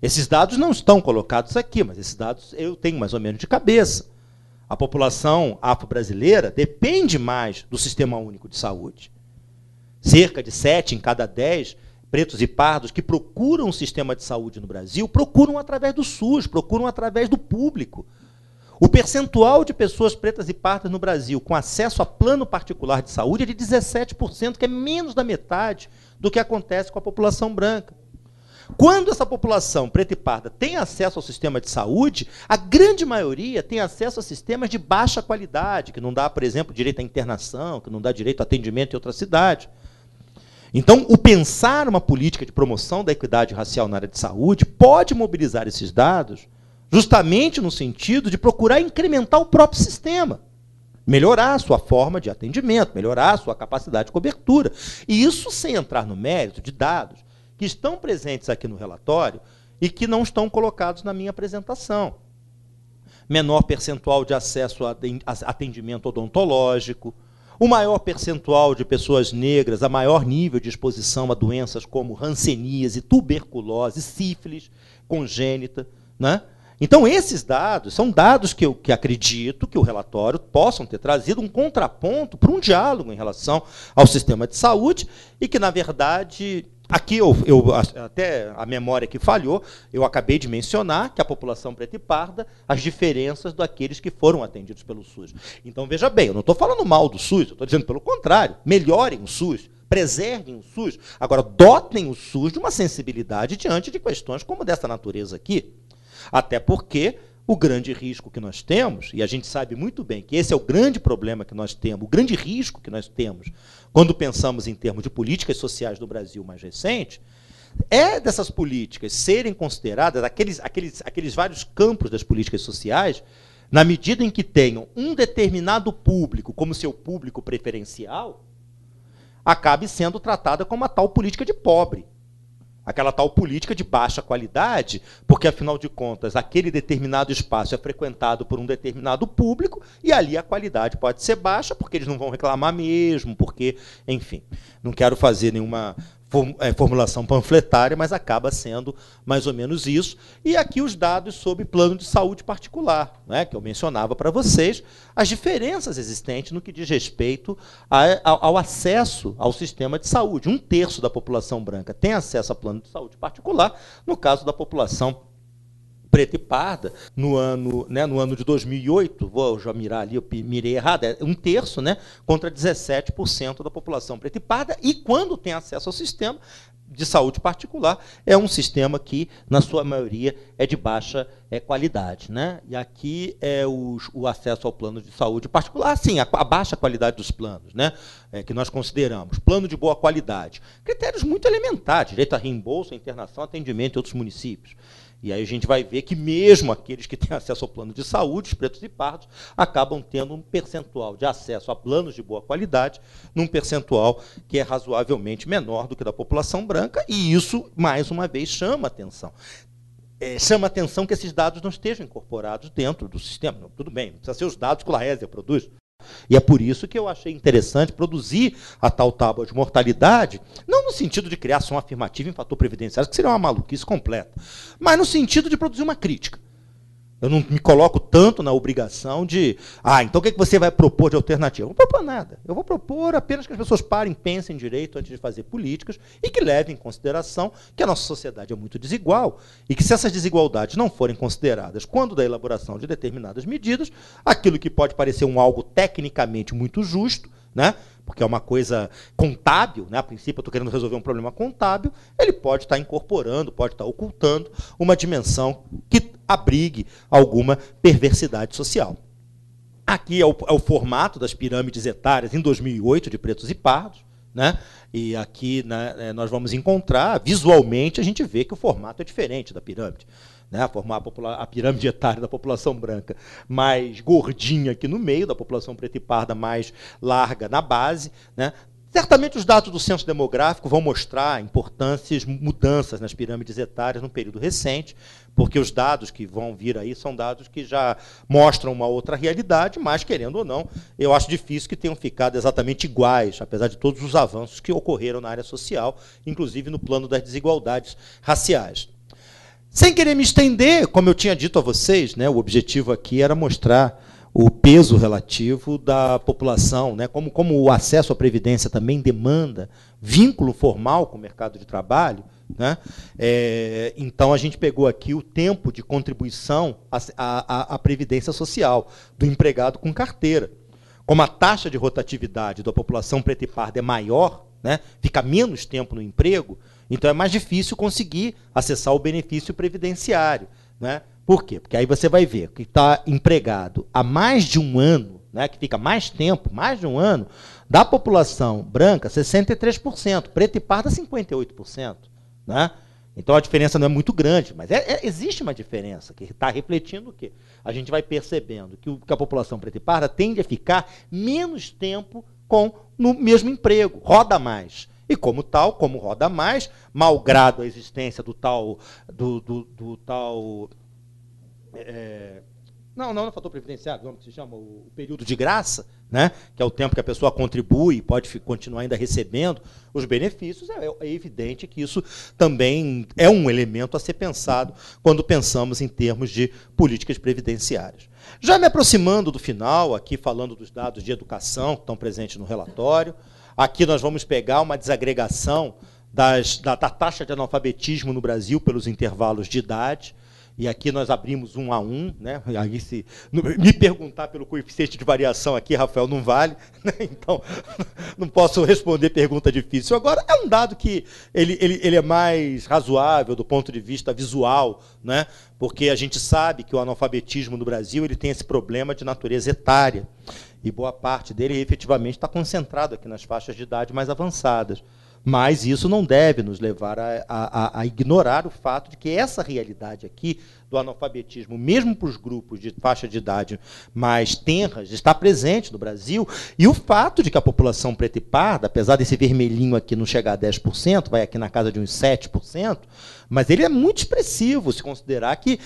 Speaker 3: Esses dados não estão colocados aqui, mas esses dados eu tenho mais ou menos de cabeça. A população afro-brasileira depende mais do Sistema Único de Saúde. Cerca de 7 em cada 10 pretos e pardos que procuram um sistema de saúde no Brasil procuram através do SUS, procuram através do público. O percentual de pessoas pretas e pardas no Brasil com acesso a plano particular de saúde é de 17%, que é menos da metade do que acontece com a população branca. Quando essa população preta e parda tem acesso ao sistema de saúde, a grande maioria tem acesso a sistemas de baixa qualidade, que não dá, por exemplo, direito à internação, que não dá direito a atendimento em outra cidade. Então, o pensar uma política de promoção da equidade racial na área de saúde pode mobilizar esses dados justamente no sentido de procurar incrementar o próprio sistema, melhorar a sua forma de atendimento, melhorar a sua capacidade de cobertura. E isso sem entrar no mérito de dados que estão presentes aqui no relatório e que não estão colocados na minha apresentação. Menor percentual de acesso a atendimento odontológico, o maior percentual de pessoas negras, a maior nível de exposição a doenças como hanseníase, tuberculose, sífilis congênita, né? Então, esses dados são dados que eu acredito que o relatório possam ter trazido um contraponto para um diálogo em relação ao sistema de saúde e que, na verdade, aqui até a memória que falhou, eu acabei de mencionar que a população preta e parda, as diferenças daqueles que foram atendidos pelo SUS. Então, veja bem, eu não estou falando mal do SUS, eu estou dizendo pelo contrário, melhorem o SUS, preservem o SUS, agora dotem o SUS de uma sensibilidade diante de questões como dessa natureza aqui. Até porque o grande risco que nós temos, e a gente sabe muito bem que esse é o grande problema que nós temos, o grande risco que nós temos quando pensamos em termos de políticas sociais do Brasil mais recente, é dessas políticas serem consideradas, aqueles vários campos das políticas sociais, na medida em que tenham um determinado público como seu público preferencial, acabe sendo tratada como a tal política de pobre. Aquela tal política de baixa qualidade, porque, afinal de contas, aquele determinado espaço é frequentado por um determinado público e ali a qualidade pode ser baixa, porque eles não vão reclamar mesmo, porque, enfim, não quero fazer nenhuma formulação panfletária, mas acaba sendo mais ou menos isso. E aqui os dados sobre plano de saúde particular, né, que eu mencionava para vocês, as diferenças existentes no que diz respeito ao acesso ao sistema de saúde. 1/3 da população branca tem acesso a plano de saúde particular, no caso da população preta e parda, no ano de 2008, vou já mirar ali, eu mirei errado, é 1/3, né, contra 17% da população preta e parda, e quando tem acesso ao sistema de saúde particular, é um sistema que, na sua maioria, é de baixa qualidade. Né? E aqui é o acesso ao plano de saúde particular, sim, a baixa qualidade dos planos, né, que nós consideramos. Plano de boa qualidade. Critérios muito elementares, direito a reembolso, a internação, atendimento em outros municípios. E aí a gente vai ver que mesmo aqueles que têm acesso ao plano de saúde, os pretos e pardos, acabam tendo um percentual de acesso a planos de boa qualidade, num percentual que é razoavelmente menor do que da população branca, e isso, mais uma vez, chama atenção. Chama atenção que esses dados não estejam incorporados dentro do sistema. Não, tudo bem, não precisa ser os dados que o Laésia produz. E é por isso que eu achei interessante produzir a tal tábua de mortalidade, não no sentido de criar som afirmativo em fator previdenciário, que seria uma maluquice completa, mas no sentido de produzir uma crítica. Eu não me coloco tanto na obrigação de, então o que você vai propor de alternativa? Eu não vou propor nada. Eu vou propor apenas que as pessoas parem, pensem direito antes de fazer políticas e que levem em consideração que a nossa sociedade é muito desigual e que, se essas desigualdades não forem consideradas quando da elaboração de determinadas medidas, aquilo que pode parecer algo tecnicamente muito justo, né, porque é uma coisa contábil, né, a princípio eu estou querendo resolver um problema contábil, ele pode estar incorporando, pode estar ocultando uma dimensão que abrigue alguma perversidade social. Aqui é o formato das pirâmides etárias em 2008 de pretos e pardos, né, e aqui, né, nós vamos encontrar, visualmente, a gente vê que o formato é diferente da pirâmide. né, formar a pirâmide etária da população branca mais gordinha aqui no meio, da população preta e parda mais larga na base, né. Certamente os dados do censo demográfico vão mostrar importâncias, mudanças nas pirâmides etárias no período recente, porque os dados que vão vir aí são dados que já mostram uma outra realidade, mas, querendo ou não, eu acho difícil que tenham ficado exatamente iguais, apesar de todos os avanços que ocorreram na área social, inclusive no plano das desigualdades raciais. Sem querer me estender, como eu tinha dito a vocês, né, o objetivo aqui era mostrar o peso relativo da população, né? Como o acesso à previdência também demanda vínculo formal com o mercado de trabalho, né? Então a gente pegou aqui o tempo de contribuição à previdência social do empregado com carteira. Como a taxa de rotatividade da população preta e parda é maior, né? Fica menos tempo no emprego, então é mais difícil conseguir acessar o benefício previdenciário, né? Por quê? Porque aí você vai ver que está empregado há mais de um ano, né, que fica mais tempo, mais de um ano, da população branca, 63%, preta e parda, 58%. Né? Então a diferença não é muito grande, mas existe uma diferença que está refletindo o quê? A gente vai percebendo que a população preta e parda tende a ficar menos tempo no mesmo emprego, roda mais. E como tal, como roda mais, malgrado a existência do tal não é fator previdenciário, como se chama o período de graça, né, que é o tempo que a pessoa contribui e pode continuar ainda recebendo os benefícios, é evidente que isso também é um elemento a ser pensado quando pensamos em termos de políticas previdenciárias. Já me aproximando do final, aqui falando dos dados de educação que estão presentes no relatório, aqui nós vamos pegar uma desagregação da taxa de analfabetismo no Brasil pelos intervalos de idade. E aqui nós abrimos 1 a 1, né? Aí se me perguntar pelo coeficiente de variação aqui, Rafael, não vale, né? Então não posso responder pergunta difícil. Agora, é um dado que ele é mais razoável do ponto de vista visual, né? Porque a gente sabe que o analfabetismo no Brasil ele tem esse problema de natureza etária, e boa parte dele efetivamente está concentrado aqui nas faixas de idade mais avançadas. Mas isso não deve nos levar a ignorar o fato de que essa realidade aqui do analfabetismo, mesmo para os grupos de faixa de idade mais tenras, está presente no Brasil, e o fato de que a população preta e parda, apesar desse vermelhinho aqui não chegar a 10%, vai aqui na casa de uns 7%, mas ele é muito expressivo, se considerar que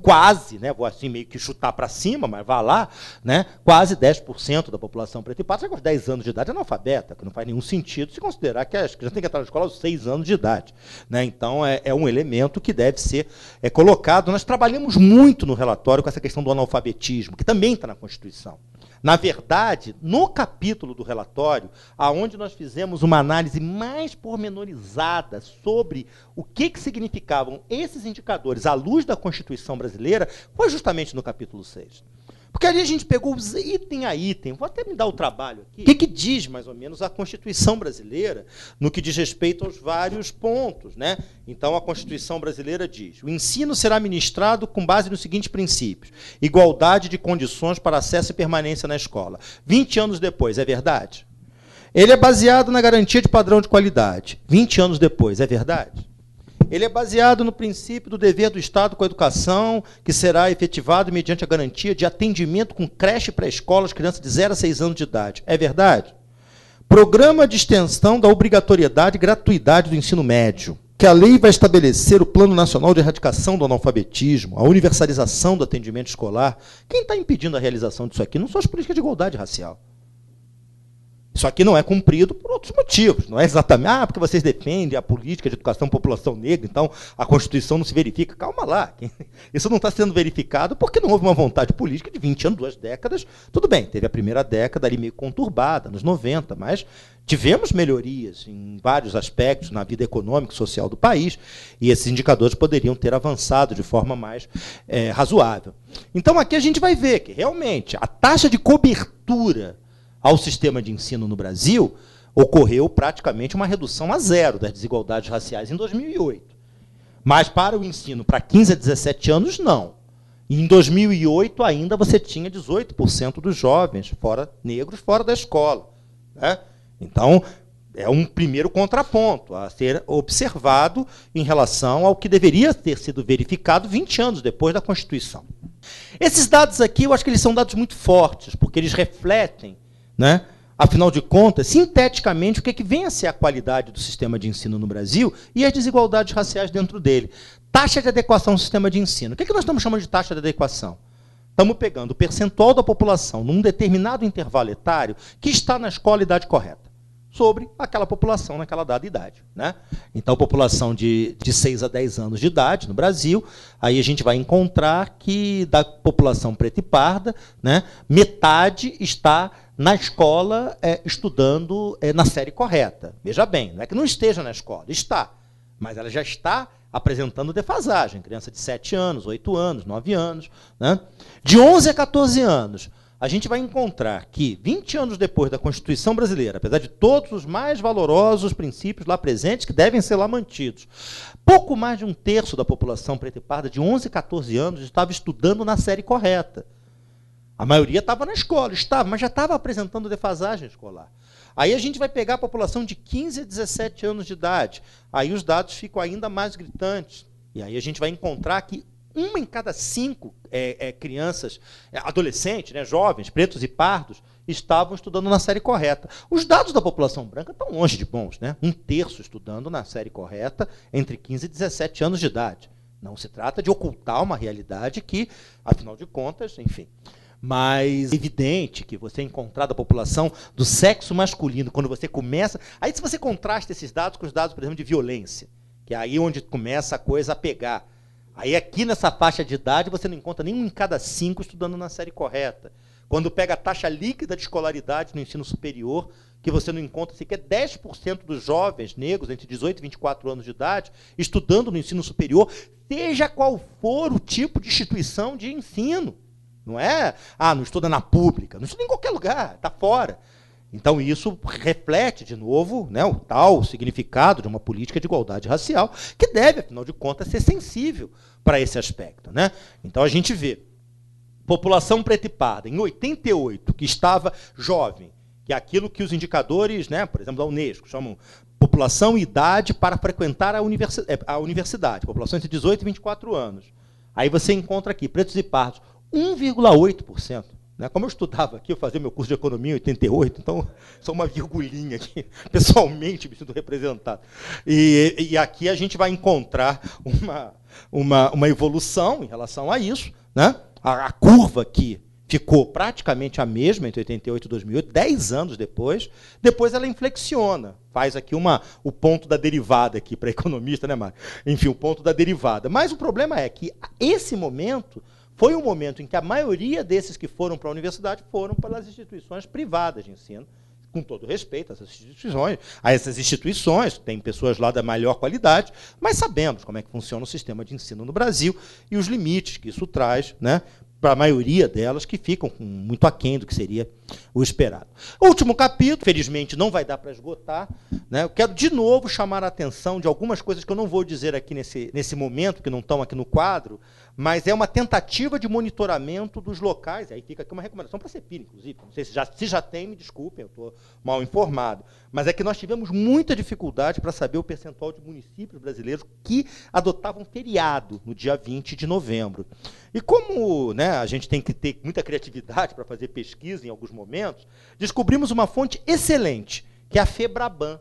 Speaker 3: quase, né, vou assim meio que chutar para cima, mas vá lá, né, quase 10% da população preta e parda, com 10 anos de idade, é analfabeta, que não faz nenhum sentido se considerar que as crianças têm que entrar na escola aos 6 anos de idade. Né? Então, é um elemento que deve ser colocado. Nós trabalhamos muito no relatório com essa questão do analfabetismo, que também está na Constituição. Na verdade, no capítulo do relatório, aonde nós fizemos uma análise mais pormenorizada sobre o que significavam esses indicadores à luz da Constituição brasileira, foi justamente no capítulo 6. Porque ali a gente pegou item a item, vou até me dar o trabalho aqui, o que diz, mais ou menos, a Constituição brasileira no que diz respeito aos vários pontos. Né? Então, a Constituição brasileira diz: o ensino será ministrado com base nos seguintes princípios: igualdade de condições para acesso e permanência na escola. 20 anos depois, é verdade? Ele é baseado na garantia de padrão de qualidade. 20 anos depois, é verdade? Ele é baseado no princípio do dever do Estado com a educação, que será efetivado mediante a garantia de atendimento com creche e pré-escola às crianças de 0 a 6 anos de idade. É verdade? Programa de extensão da obrigatoriedade e gratuidade do ensino médio, que a lei vai estabelecer o Plano Nacional de Erradicação do Analfabetismo, a universalização do atendimento escolar. Quem está impedindo a realização disso aqui não são as políticas de igualdade racial. Isso aqui não é cumprido por outros motivos. Não é exatamente, porque vocês defendem a política de educação da população negra, então a Constituição não se verifica. Calma lá. Isso não está sendo verificado porque não houve uma vontade política de 20 anos, 2 décadas. Tudo bem, teve a primeira década ali meio conturbada, nos 90, mas tivemos melhorias em vários aspectos na vida econômica e social do país, e esses indicadores poderiam ter avançado de forma mais razoável. Então aqui a gente vai ver que realmente a taxa de cobertura ao sistema de ensino no Brasil, ocorreu praticamente uma redução a 0 das desigualdades raciais em 2008. Mas para o ensino para 15 a 17 anos, não. E em 2008 ainda você tinha 18% dos jovens negros fora da escola. Né? Então, É um primeiro contraponto a ser observado em relação ao que deveria ter sido verificado 20 anos depois da Constituição. Esses dados aqui, eu acho que eles são dados muito fortes, porque eles refletem, né, afinal de contas, sinteticamente, o que vem a ser a qualidade do sistema de ensino no Brasil e as desigualdades raciais dentro dele. Taxa de adequação do sistema de ensino. O que nós estamos chamando de taxa de adequação? Estamos pegando o percentual da população num determinado intervalo etário que está na escola e idade correta, sobre aquela população naquela dada idade, né? Então, população de 6 a 10 anos de idade no Brasil, aí a gente vai encontrar que da população preta e parda, né, metade está na escola estudando na série correta. Veja bem, não é que não esteja na escola, está, mas ela já está apresentando defasagem. Criança de 7 anos, 8 anos, 9 anos. Né? De 11 a 14 anos, a gente vai encontrar que, 20 anos depois da Constituição brasileira, apesar de todos os mais valorosos princípios lá presentes, que devem ser lá mantidos, pouco mais de um terço da população preta e parda de 11 a 14 anos estava estudando na série correta. A maioria estava na escola, estava, mas já estava apresentando defasagem escolar. Aí a gente vai pegar a população de 15 a 17 anos de idade. Aí os dados ficam ainda mais gritantes. E aí a gente vai encontrar que 1 em cada 5 crianças, adolescentes, né, jovens, pretos e pardos, estavam estudando na série correta. Os dados da população branca estão longe de bons, né? 1/3 estudando na série correta entre 15 e 17 anos de idade. Não se trata de ocultar uma realidade que, afinal de contas, enfim... Mas é evidente que você encontrar da população do sexo masculino, quando você começa... Aí se você contrasta esses dados com os dados, por exemplo, de violência, que é aí onde começa a coisa a pegar. Aí aqui nessa faixa de idade você não encontra nem 1 em cada 5 estudando na série correta. Quando pega a taxa líquida de escolaridade no ensino superior, que você não encontra sequer 10% dos jovens negros entre 18 e 24 anos de idade estudando no ensino superior, seja qual for o tipo de instituição de ensino. Não é, não estuda na pública, não estuda em qualquer lugar, está fora. Então, isso reflete, de novo, né, o tal significado de uma política de igualdade racial, que deve, afinal de contas, ser sensível para esse aspecto. Né? Então, a gente vê população preta e parda, em 88, que estava jovem, que é aquilo que os indicadores, né, por exemplo, da Unesco, chamam população e idade para frequentar a universidade, população entre 18 e 24 anos. Aí você encontra aqui, pretos e pardos, 1,8%. Né? Como eu estudava aqui, eu fazia meu curso de economia em 88, então só uma virgulinha aqui, pessoalmente me sinto representado. E aqui a gente vai encontrar uma evolução em relação a isso. Né? A curva aqui ficou praticamente a mesma entre 88 e 2008, 10 anos depois ela inflexiona, faz aqui o ponto da derivada aqui para economista, né, Mário? Enfim, o ponto da derivada. Mas o problema é que esse momento foi um momento em que a maioria desses que foram para a universidade foram para as instituições privadas de ensino, com todo respeito a essas instituições, tem pessoas lá da melhor qualidade, mas sabemos como é que funciona o sistema de ensino no Brasil e os limites que isso traz, né, para a maioria delas, que ficam muito aquém do que seria o esperado. O último capítulo, felizmente, não vai dar para esgotar. Né? Eu quero, de novo, chamar a atenção de algumas coisas que eu não vou dizer aqui nesse momento, que não estão aqui no quadro, mas é uma tentativa de monitoramento dos locais. Aí fica aqui uma recomendação para a CEPIR, inclusive. Não sei se já tem, me desculpem, eu estou mal informado. Mas é que nós tivemos muita dificuldade para saber o percentual de municípios brasileiros que adotavam feriado no dia 20 de novembro. E como, né, a gente tem que ter muita criatividade para fazer pesquisa em alguns momentos, descobrimos uma fonte excelente, que é a FEBRABAN,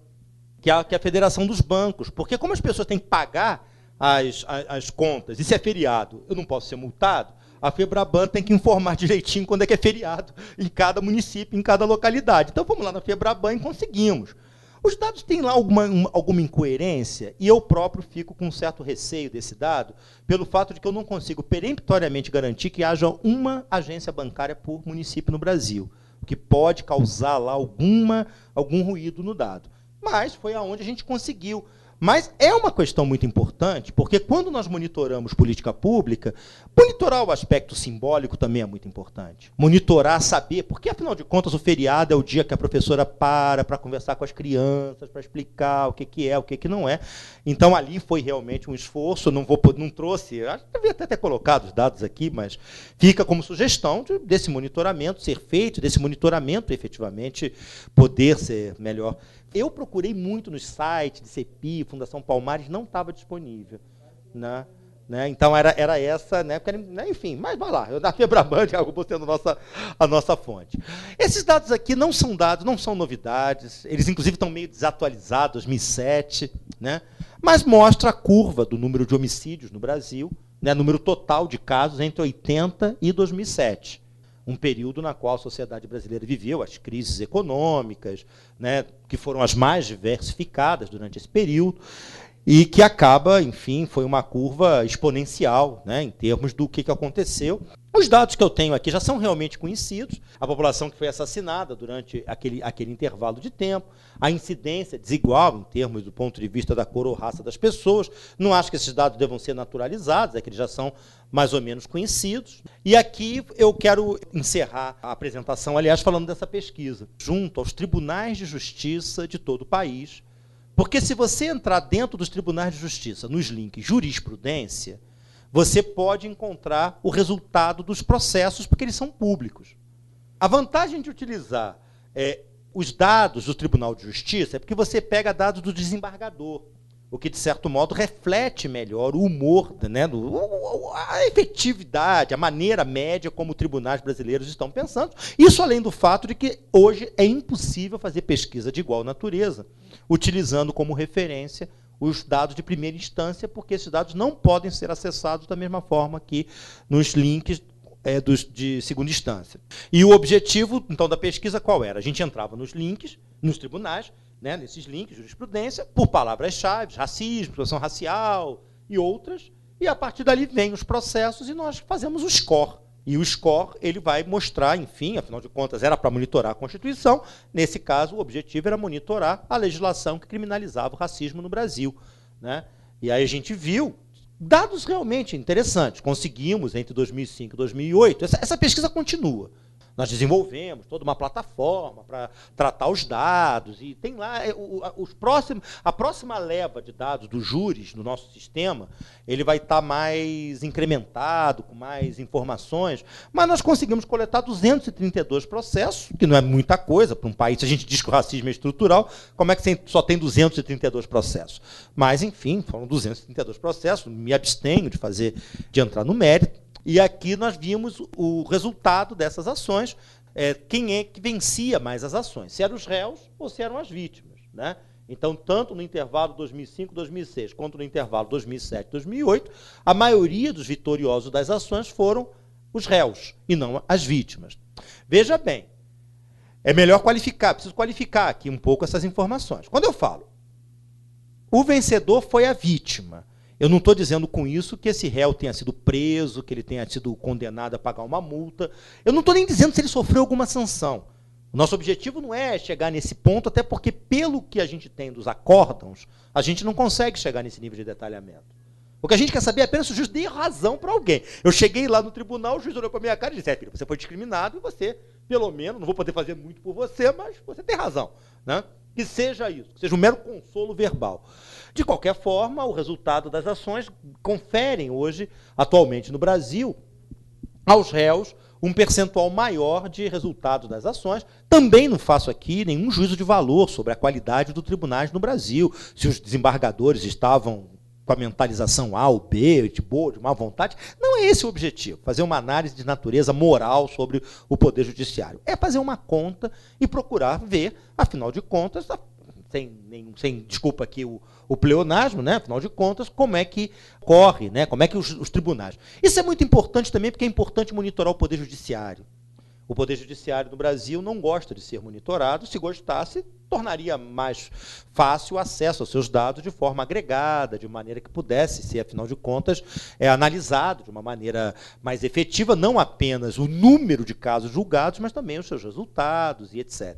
Speaker 3: que é a Federação dos Bancos. Porque como as pessoas têm que pagar as contas, e se é feriado, eu não posso ser multado, a FEBRABAN tem que informar direitinho quando é que é feriado em cada município, em cada localidade. Então, fomos lá na FEBRABAN e conseguimos. Os dados têm lá alguma incoerência, e eu próprio fico com um certo receio desse dado, pelo fato de que eu não consigo peremptoriamente garantir que haja uma agência bancária por município no Brasil, o que pode causar lá algum ruído no dado. Mas foi aonde a gente conseguiu. Mas é uma questão muito importante, porque quando nós monitoramos política pública, monitorar o aspecto simbólico também é muito importante. Monitorar, saber, porque, afinal de contas, o feriado é o dia que a professora para conversar com as crianças, para explicar o que é, o que não é. Então, ali foi realmente um esforço, não trouxe, acho que devia até ter colocado os dados aqui, mas fica como sugestão desse monitoramento ser feito, desse monitoramento efetivamente poder ser melhor Eu procurei muito nos sites de CEPI, Fundação Palmares, não estava disponível. Né? Então, era essa, né? Enfim, mas vai lá, a Febraban acabou sendo a nossa fonte. Esses dados aqui não são dados, não são novidades, eles, inclusive, estão meio desatualizados, 2007, né? Mas mostra a curva do número de homicídios no Brasil, né? Número total de casos entre 80 e 2007. Um período na qual a sociedade brasileira viveu as crises econômicas, né, que foram as mais diversificadas durante esse período, e que acaba, enfim, foi uma curva exponencial, né, em termos do que aconteceu. Os dados que eu tenho aqui já são realmente conhecidos, a população que foi assassinada durante aquele intervalo de tempo, a incidência desigual em termos do ponto de vista da cor ou raça das pessoas. Não acho que esses dados devam ser naturalizados, é que eles já são mais ou menos conhecidos. E aqui eu quero encerrar a apresentação, aliás, falando dessa pesquisa, junto aos tribunais de justiça de todo o país, porque se você entrar dentro dos tribunais de justiça, nos links jurisprudência, você pode encontrar o resultado dos processos, porque eles são públicos. A vantagem de utilizar os dados do Tribunal de Justiça é porque você pega dados do desembargador, o que, de certo modo, reflete melhor o humor, né, a efetividade, a maneira média como tribunais brasileiros estão pensando. Isso além do fato de que hoje é impossível fazer pesquisa de igual natureza, utilizando como referência os dados de primeira instância, porque esses dados não podem ser acessados da mesma forma que nos links de segunda instância. E o objetivo, então, da pesquisa qual era? A gente entrava nos links, nos tribunais, né, nesses links, jurisprudência, por palavras-chave, racismo, situação racial e outras, e a partir dali vem os processos e nós fazemos o score. E o score ele vai mostrar, enfim, afinal de contas, era para monitorar a Constituição. Nesse caso, o objetivo era monitorar a legislação que criminalizava o racismo no Brasil. Né? E aí a gente viu dados realmente interessantes. Conseguimos, entre 2005 e 2008, essa pesquisa continua. Nós desenvolvemos toda uma plataforma para tratar os dados, e tem lá a próxima leva de dados dos júris no nosso sistema, ele vai estar mais incrementado, com mais informações, mas nós conseguimos coletar 232 processos, que não é muita coisa para um país. Se a gente diz que o racismo é estrutural, como é que só tem 232 processos? Mas, enfim, foram 232 processos, me abstenho de entrar no mérito. E aqui nós vimos o resultado dessas ações, quem é que vencia mais as ações, se eram os réus ou se eram as vítimas. Né? Então, tanto no intervalo 2005-2006, quanto no intervalo 2007-2008, a maioria dos vitoriosos das ações foram os réus, e não as vítimas. Veja bem, é melhor qualificar, preciso qualificar aqui um pouco essas informações. Quando eu falo, o vencedor foi a vítima, eu não estou dizendo com isso que esse réu tenha sido preso, que ele tenha sido condenado a pagar uma multa. Eu não estou nem dizendo se ele sofreu alguma sanção. O nosso objetivo não é chegar nesse ponto, até porque, pelo que a gente tem dos acórdãos, a gente não consegue chegar nesse nível de detalhamento. O que a gente quer saber é apenas se o juiz deu razão para alguém. Eu cheguei lá no tribunal, o juiz olhou para a minha cara e disse, filho, você foi discriminado e você, pelo menos, não vou poder fazer muito por você, mas você tem razão. Né? Que seja isso, que seja um mero consolo verbal. De qualquer forma, o resultado das ações conferem hoje, atualmente no Brasil, aos réus um percentual maior de resultado das ações. Também não faço aqui nenhum juízo de valor sobre a qualidade dos tribunais no Brasil, se os desembargadores estavam com a mentalização A ou B, de boa, de má vontade. Não é esse o objetivo, fazer uma análise de natureza moral sobre o Poder Judiciário. É fazer uma conta e procurar ver, afinal de contas, sem desculpa aqui o pleonasmo, né? Afinal de contas, como é que corre, né? Como é que os tribunais. Isso é muito importante também, porque é importante monitorar o Poder Judiciário. O Poder Judiciário no Brasil não gosta de ser monitorado. Se gostasse, tornaria mais fácil o acesso aos seus dados de forma agregada, de maneira que pudesse ser, afinal de contas, analisado de uma maneira mais efetiva, não apenas o número de casos julgados, mas também os seus resultados e etc.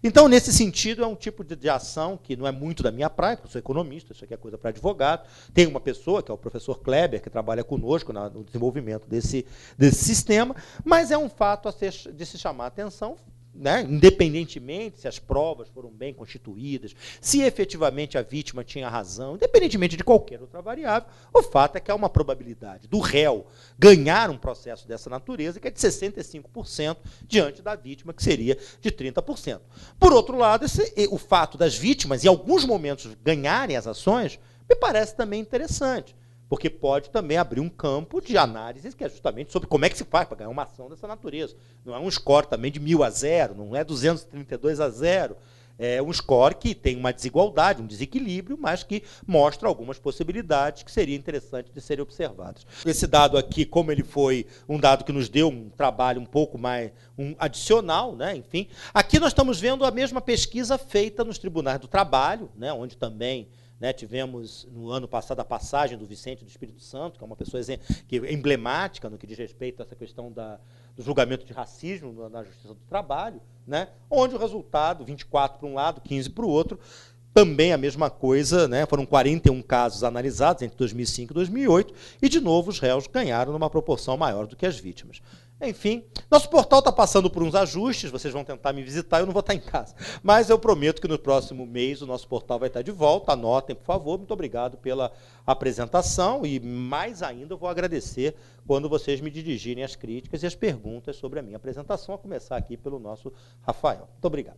Speaker 3: Então, nesse sentido, é um tipo de ação que não é muito da minha praia, porque eu sou economista, isso aqui é coisa para advogado. Tem uma pessoa, que é o professor Kleber, que trabalha conosco no desenvolvimento desse sistema, mas é um fato de se chamar a atenção, né, independentemente se as provas foram bem constituídas, se efetivamente a vítima tinha razão, independentemente de qualquer outra variável, o fato é que há uma probabilidade do réu ganhar um processo dessa natureza que é de 65% diante da vítima, que seria de 30%. Por outro lado, o fato das vítimas, em alguns momentos, ganharem as ações, me parece também interessante, porque pode também abrir um campo de análise que é justamente sobre como é que se faz para ganhar uma ação dessa natureza. Não é um score também de 1.000-0, não é 232-0. É um score que tem uma desigualdade, um desequilíbrio, mas que mostra algumas possibilidades que seria interessante de serem observadas. Esse dado aqui, como ele foi um dado que nos deu um trabalho um pouco mais adicional, né, enfim, aqui nós estamos vendo a mesma pesquisa feita nos tribunais do trabalho, né, onde também, né, tivemos, no ano passado, a passagem do Vicente do Espírito Santo, que é uma pessoa que é emblemática no que diz respeito a essa questão do julgamento de racismo na Justiça do Trabalho, né, onde o resultado, 24 para um lado, 15 para o outro, também a mesma coisa, né, foram 41 casos analisados entre 2005 e 2008, e, de novo, os réus ganharam numa proporção maior do que as vítimas. Enfim, nosso portal está passando por uns ajustes, vocês vão tentar me visitar, eu não vou estar em casa. Mas eu prometo que no próximo mês o nosso portal vai estar de volta. Anotem, por favor. Muito obrigado pela apresentação e, mais ainda, eu vou agradecer quando vocês me dirigirem as críticas e as perguntas sobre a minha apresentação, a começar aqui pelo nosso Rafael. Muito obrigado.